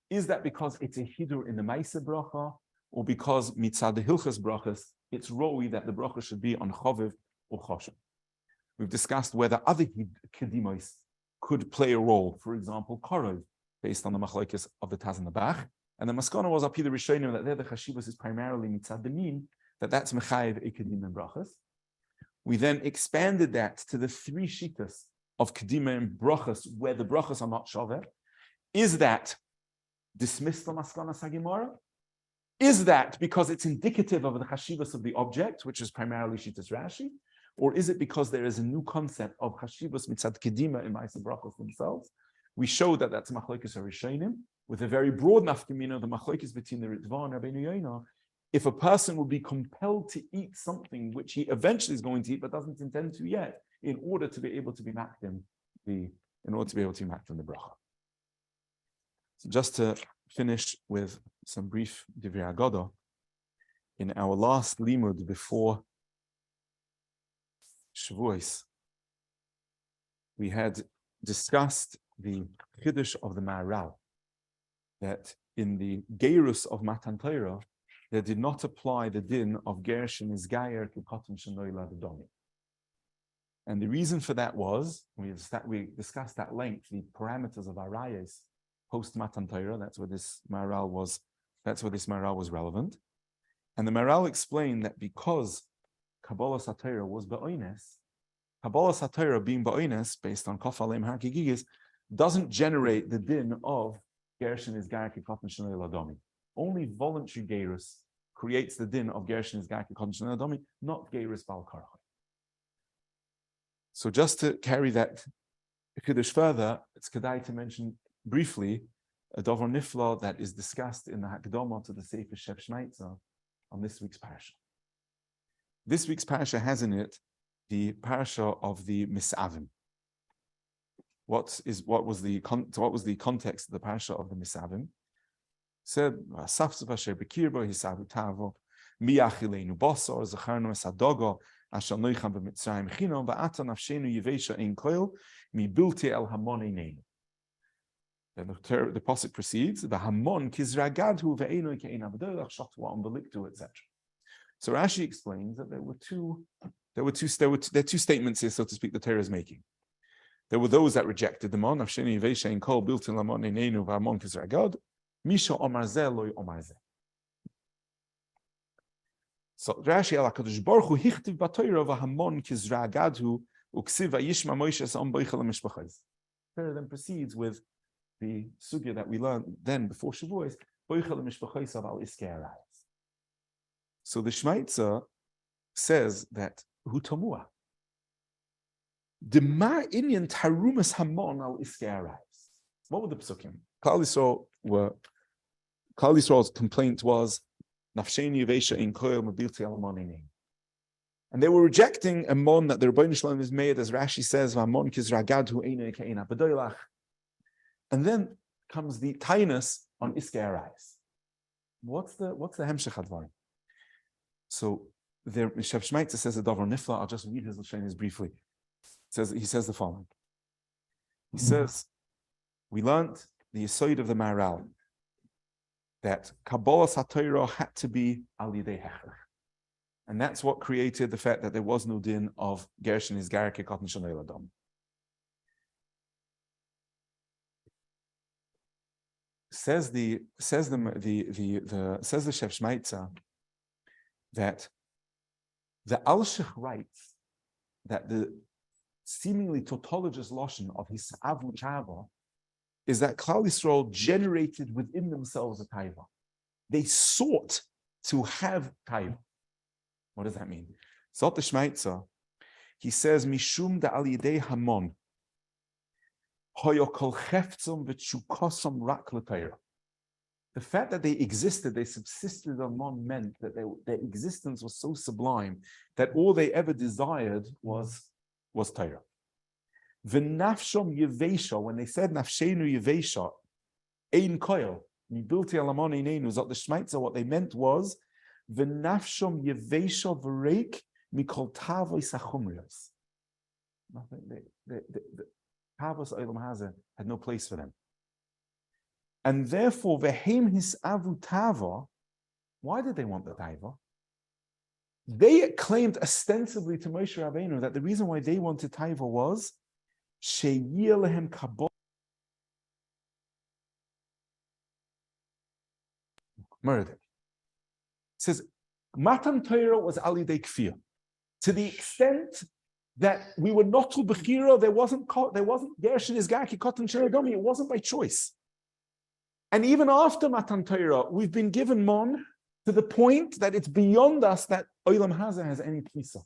Is that because it's a hidur in the Maisa bracha, or because mitzad the HILCHOS brachas, it's roi that the bracha should be on choviv or choshev? We've discussed whether other kedimos could play a role, for example, korov, based on the machlokes of the Taz and the Bach. And the maskana was up here the Rishonim that there the chashivus is primarily mitzad the min, that's mechayev a kedim and brachas. We then expanded that to the three shitas of kedima and brachas, where the brachas are not shaver. Is that dismissed the maskana sagimara? Is that because it's indicative of the chashivus of the object, which is primarily shitas Rashi? Or is it because there is a new concept of chashivus mitzad kedima in Ma'aseh brachos themselves? We show that that's machlokes Rishonim with a very broad nafkamina, the machlokes between the Ritva and Rabbeinu Yonah. If a person will be compelled to eat something which he eventually is going to eat but doesn't intend to yet, in order to be able to be makdim the bracha. So just to finish with some brief divrei Haggadah, in our last limud before Shavuos, we had discussed the Chiddush of the Maharal, that in the Geirus of Matan Torah, they did not apply the din of Gershon is Gayer Kikoton Shenoi Ladodomi. And the reason for that was, we discussed at length the parameters of Arayas post Matan Torah. That's where this Maharal was relevant. And the Maharal explained that because Kabbalah Satira was Ba'oines, Kabbalah Satira being Ba'oines, based on Kof Aleim HaKigigis, doesn't generate the din of Gershon is Gayer Kikoton Shenoi Ladomi. Only voluntary Geirus creates the din of Gershon is Gayer Kikoton Shenoi Ladomi, not Geirus Bal Karcha. So just to carry that Chiddush further, it's kedai to mention briefly a Dover Nifla that is discussed in the Hakdama to the Sefer Shef Shneitzer on this week's parasha. This week's parasha has in it the parasha of the Misavim. What was the context of the parasha of the Misavim? said, "Asafsava shebekirbo hisavu tavo, miachilenu bosor zacharnu esadogo asher noichem b'mitzrayim chinom va'ata nafshenu yivesha ein koil mi bilti el hamon einenu." Then the pasuk proceeds, "The hamon kizragadhu ve'enu ke'en abdolach shotwa umbeliktu," etc. So Rashi explains that there are two statements here, so to speak, the Torah is making. There were those that rejected the mon, nafshenu yivesha ein koil bilti el hamon einenu va'hamon kizragad. Misha omar zeh loy omar zeh. So Rashi al HaKadosh Baruch Hu hichtiv b'Torah v'hamon kizragadhu uksiv v'yishma Moshe am boichel mishpachos. Torah then proceeds with the sugya that we learned then before Shavuos, boichel mishpachos al iskei HaRav. So the Shmaitzer says that hu tamua. The ma inyan tarumas hamon al iskei HaRav. What were the psukim? Klal Yisrael's complaint was nafsheni yivesha in koil mobilti al monin. And they were rejecting a mon that the Rebbeinu Shalom has made, as Rashi says, "V'amon kizragadhu einu ke'ena b'doilach." And then comes the tainus on iskei HaRav. What's the hemshech hadvarim? So there, Shef Shmaitzer says a davar nifla. I'll just read his lashonos briefly. He says the following. He says, we learned the yesod of the Maharal that Kabbalah HaTorah had to be al yidei hechler. And that's what created the fact that there was no din of Gershon Izgar Kekot Nishonei Ladam. Says the Shef Shmaitzer that the Alshich writes that the seemingly tautologous lashon of his avu tava is that Klal Yisrael generated within themselves a taiva. They sought to have taiva. What does that mean? Zot the Shmaitzer, he says, Mishum da al yidei hamon, hoyo kol cheftzum v'tshukosam rak l'Torah. The fact that they existed, they subsisted on mon meant that their existence was so sublime that all they ever desired was Torah. V'nafshom yevesha, when they said nafshenu yevesha, ein koil, mibilti alamon einenu, zot the Shmaitzer, what they meant was v'nafshom yevesha v'reik mikol tavos hachumrios. Nothing. The tavos olam hazeh had no place for them, and therefore v'hem his avu tava. Why did they want the taiva? They claimed ostensibly to Moshe Rabbeinu that the reason why they wanted taiva was sheyir lehem kabbalah. Murder. It says Matan Torah was al yidei kfir, to the extent that we were not to bechira. There wasn't Gershon Izgar Kekot Nishonei. It wasn't by choice. And even after Matan Torah, we've been given mon to the point that it's beyond us that Olam Hazeh has any pisa.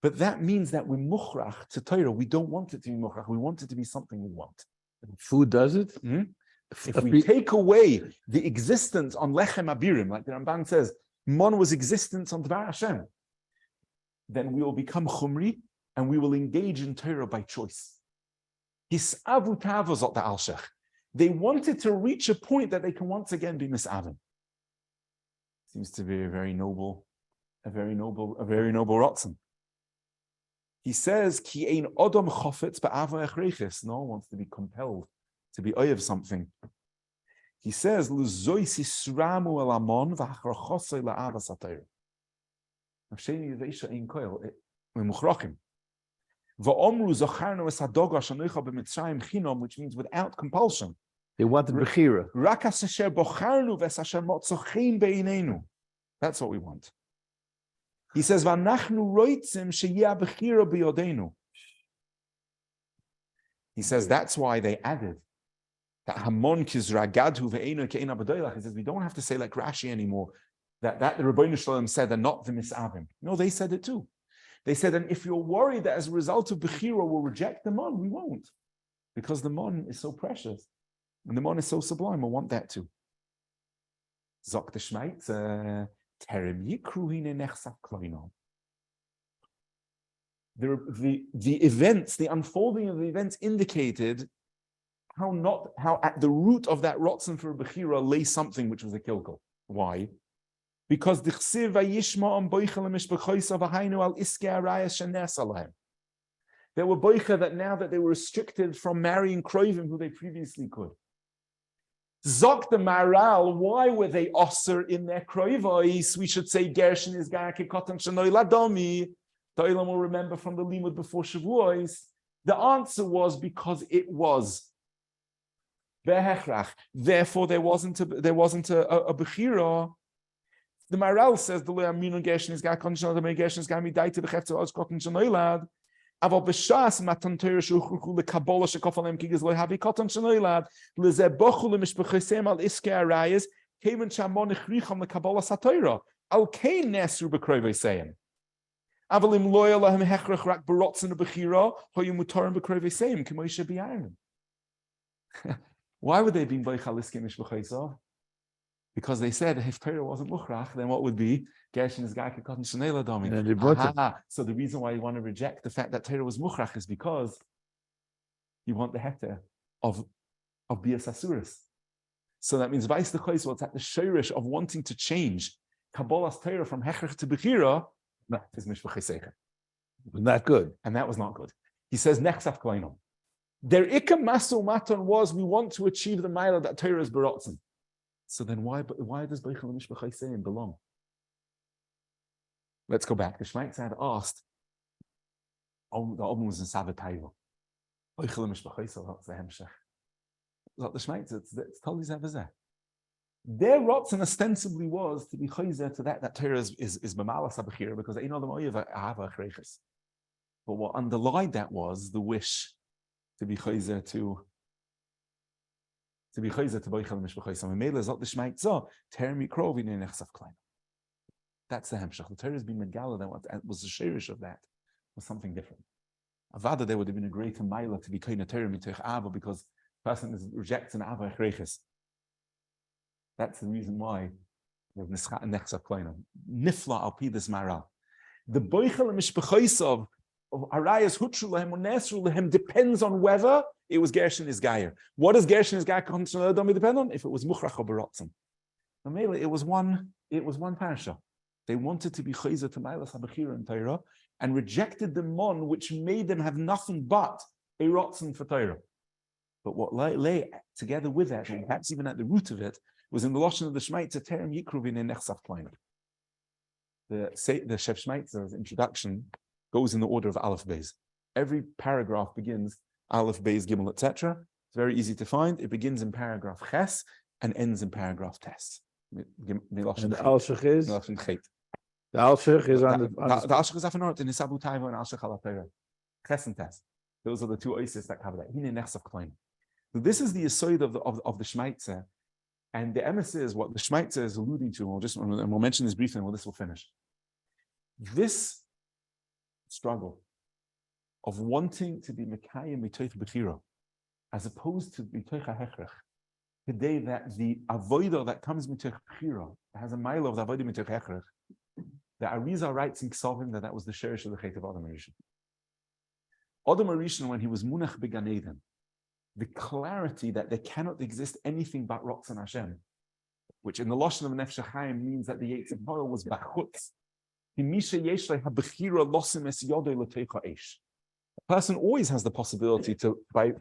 But that means that we're mukhrach to Torah. We don't want it to be mukhrach. We want it to be something we want. Food does it? Mm-hmm. If we take away the existence on Lechem Abirim, like the Ramban says, mon was existence on Dvar Hashem, then we will become chumri and we will engage in Torah by choice. His avu tavos at the Alshech. They wanted to reach a point that they can once again be misavim. Seems to be a very noble rotzen. He says, Ki ein odom chofetz ba'ava echrechis. No one wants to be compelled to be oy of something. He says, Luzois yisramu el amon v'achrachosei la'avas ha'torah. Nafsheni yivesha ein koil. We're muchrachim. V'omru zacharnu es hadoga shanoicha b'mitzrayim chinom, which means without compulsion. They wanted bechira. Rakas asher bocharnu v'es asher motzochein beinenu. That's what we want. He says, "V'anachnu roitzim sheyeh bechira b'yodenu." He says that's why they added that hamon kizragadhu ve'enu ke'ena b'doilach. He says we don't have to say like Rashi anymore that the Rebbeinu Shalom said and not the misavim. No, they said it too. They said, and if you're worried that as a result of bechira we'll reject the mon, we won't, because the mon is so precious and the mon is so sublime. We want that too. Zok the Shmaitzer. The events, the unfolding of the events indicated how at the root of that rotzen for Bechira lay something which was a kilkel. Why? Because the chsiv vayishma am boichel mishbechoisa v'hainu al iske arayas shenes alahem. There were boicha that now that they were restricted from marrying kroivim who they previously could. Zok the Maral, why were they osir in their kroivos? We should say Gershon is garke kotan shenoi ladomi. The Olam will remember from the limud before Shavuos. The answer was because it was behechrach. Therefore, there wasn't a bechira. The Maral says the Le'aminu Gershon is garke kotan shenoi ladomi. Gershon is garke midaita bechefto oz kotan shenoi lad. Aval b'shas matan Torah shuchruchu lekabala shekofalem kigas lo havi kotan shenoi lad lezebochu lemishbechesem al iske arayas keven shamon ichricham lekabala satoira al kein nesru b'kroivoseyim. Avalim loyal lahem hechrach rak barotzen bechira hoyu mutarim b'kroivoseyim k'moishe b'yarim. Why would they be b'chal iske mishbechesah? Because they said if Torah wasn't muchrach, then what would be? Gershon is garke kotan shenei ladomi. So the reason why you want to reject the fact that Torah was muchrach is because you want the heter of bias asuris. So that means vice the choice what's at the shirish of wanting to change Kabbalah's Torah from hechrach to bechira. That is mishvacheseicha. Not good. And that was not good. He says nechsaf koinom. Their ikam masul matan was we want to achieve the mila that Torah is barotzen. So then why does Beichel Mishbechayseim belong? Let's go back. The Shmaitz had asked, the album was in Savatayvo. Beichel Mishbechayseim, that's the Hemshech. The Shmaitz, it's totally Zavazeh. Their rotzen ostensibly was to be chayzer to that Torah is B'malas HaBechira because ain't other moyev ahava HaRav. But what underlied that was the wish to be chayzer to be chayzer to Beichel Mishbechayseim. And Mele zot the Shmaitz zo termi krov in nechsaf klein. That's the hemshach. The Torah has been megala that what was the shirish of that was something different. Avada there would have been a greater mila to be kaina Torah mitoch ava because the person rejects an ava HaRav. That's the reason why there's nischat and nechsaf klein. Nifla al pi this maral. The Beichel Mishbechayseim of Arayas Hutru Lehem or Nesru Lehem depends on whether it was Gershon is Gayer. What does Gershon is Gayer depend on? If it was Muchrach or Barotzen. It was one parasha. They wanted to be Chayzer to Mailas HaBechira in Torah and rejected the mon which made them have nothing but a Rotzen for Torah. But what lay together with that, and perhaps even at the root of it, was in the Lashon of the Shmaitzer Terem Yikruvin in Nechsaf Klein. The Shev Shmaitzer's introduction goes in the order of Aleph Beis. Every paragraph begins Aleph Beis Gimel, etc. It's very easy to find. It begins in paragraph Ches and ends in paragraph Tes. And the Alshech is? The Alshech is on the Alshech is Afanort in Hisabu Taiva and Alshech Alatayra. Ches and Tes. Those are the two oases that cover that. Hine Nechsaf Klein. So this is the aside of the Shmaitzer. And the emes is what the Shmaitzer is alluding to. And we'll mention this briefly and this will finish. This struggle of wanting to be Mekayim Mitoich Bechira as opposed to Mitoich HaHechrech. Today that the avodah that comes Mitoich Bechira has a mile of the avodah Mitoich Hechrech. The Arizal writes in Ksovim that was the sherish of the Chet of Adam Rishon. Adam Rishon, when he was Munach Began Eden, the clarity that there cannot exist anything but Rotzon Hashem, which in the Lashon of Nefesh HaChaim means that the Yetzer Hara was Bachutz. A person always has the possibility to, by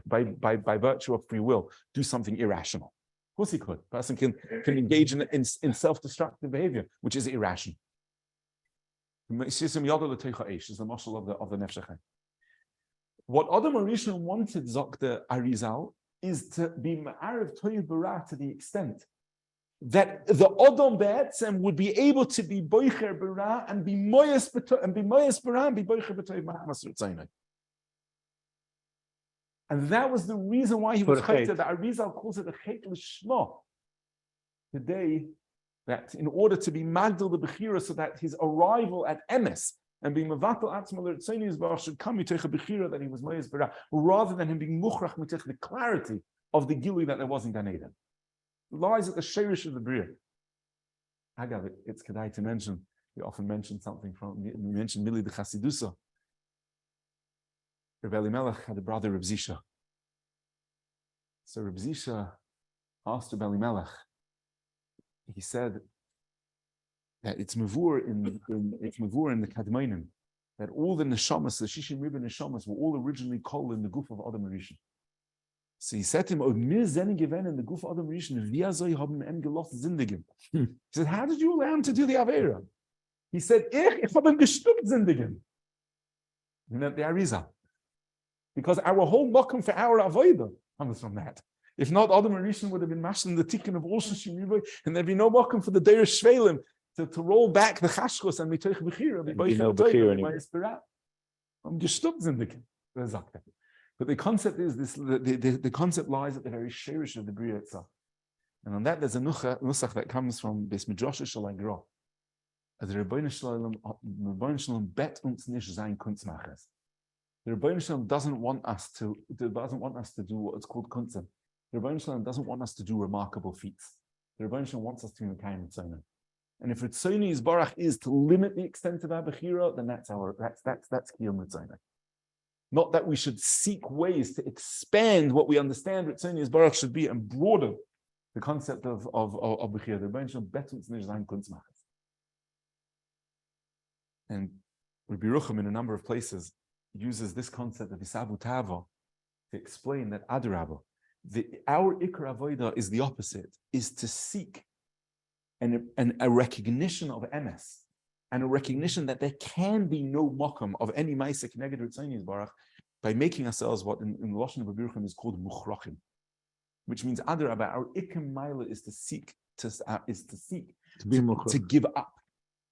virtue of free will, do something irrational. Of course he could. A person can engage in self-destructive behavior, which is irrational. Is the mashal of the Nefesh HaChaim. What Adam Rishon wanted, Zok the Arizal, is to be Ma'ariv Toyev Bara to the extent that the Adam Be'etzem would be able to be Boicher Bara and be Moyes Bara and be Boicher B'Toyev Mahamas Ritzaynai. And that was the reason why he was chayta. The Arizal calls it a chet l'shma. Today, that in order to be Magdal the Bechira, so that his arrival at Emes and being Mavatal Atzma L'Ritzayni Yisbarach should come mitoich a Bechira that he was Moyes Bara, rather than him being Muchrach mitoich the clarity of the Gilui that there was in Gan Eden. Lies at the shirish of the Bria. Agav, it's kedai to mention. We often mention something we mentioned Mili the Chasidusa. Reb Elimelech had a brother Reb Zisha. So Reb Zisha asked Reb Elimelech, he said that it's mavur in the Kadmonim, that all the neshamas, the Shishim Ribbon neshamas, were all originally called in the goof of Adam Rishon. So he said to him, "Oh, mir zene given in the goof of Adam Rishon, wie soll haben em gelost zindigim?" He said, "How did you allow him to do the avera?" He said, "Ich habe ihm gestupt zindigim." And that the Arizal, because our whole mokum for our avodah comes from that. If not, Adam Rishon would have been mashing the tikkun of all Shishim Ribbon, and there'd be no mokum for the Deiris Shvelim to roll back the chashkos and mitoich bechira. But the concept is this: the concept lies at the very shirish of the bria itself. And on that, there's a nusach that comes from Beis Midrash Shalagra. As the Rebbeinu Shalom bet uns nicht sein Kunstmachers. The Rebbeinu Shalom doesn't want us to do what's called kunst. The Rebbeinu Shalom doesn't want us to do remarkable feats. The Rebbeinu Shalom wants us to be mekayim tzona. And if Ritzoni Yisbarach is to limit the extent of our bechira, then that's kiyum Ritzoni. Not that we should seek ways to expand what we understand Ritzoni Yisbarach should be and broaden the concept of bechira. The Rebbeinu Shalom bet uns nicht sein Kunstmachers. And Rabbi Yerucham in a number of places uses this concept of Isavu Tava to explain that Adarabah, our Ikar Avodah is the opposite, is to seek a recognition of MS, and a recognition that there can be no mokum of any Maisek Neged Ritzoni Yisbarach by making ourselves what in the Lashon of Rabbi Yerucham is called Muchrachim, which means Adarabah, our Ikar Maila is to seek to give up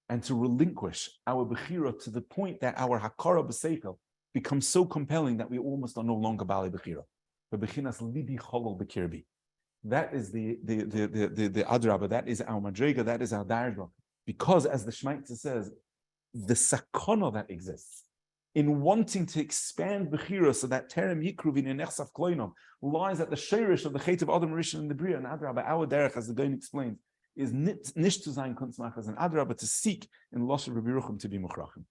and to relinquish our bechira to the point that our hakara b'seikel becomes so compelling that we almost are no longer bali bechira. But bechinas libi cholol bekirbi. That is the adrabah. That is our madrega. That is our darga. Because, as the Shmaitza says, the sakona that exists in wanting to expand bechira so that terem yikruvin in echsaf kloinom lies at the shirish of the chait of Adam Rishon and the Bria and adrabah. Our derech, as the Gaon explains, is nicht to sein kunstmachers and adrabah to seek in Lashon Rabbi Yerucham to be muchrachim.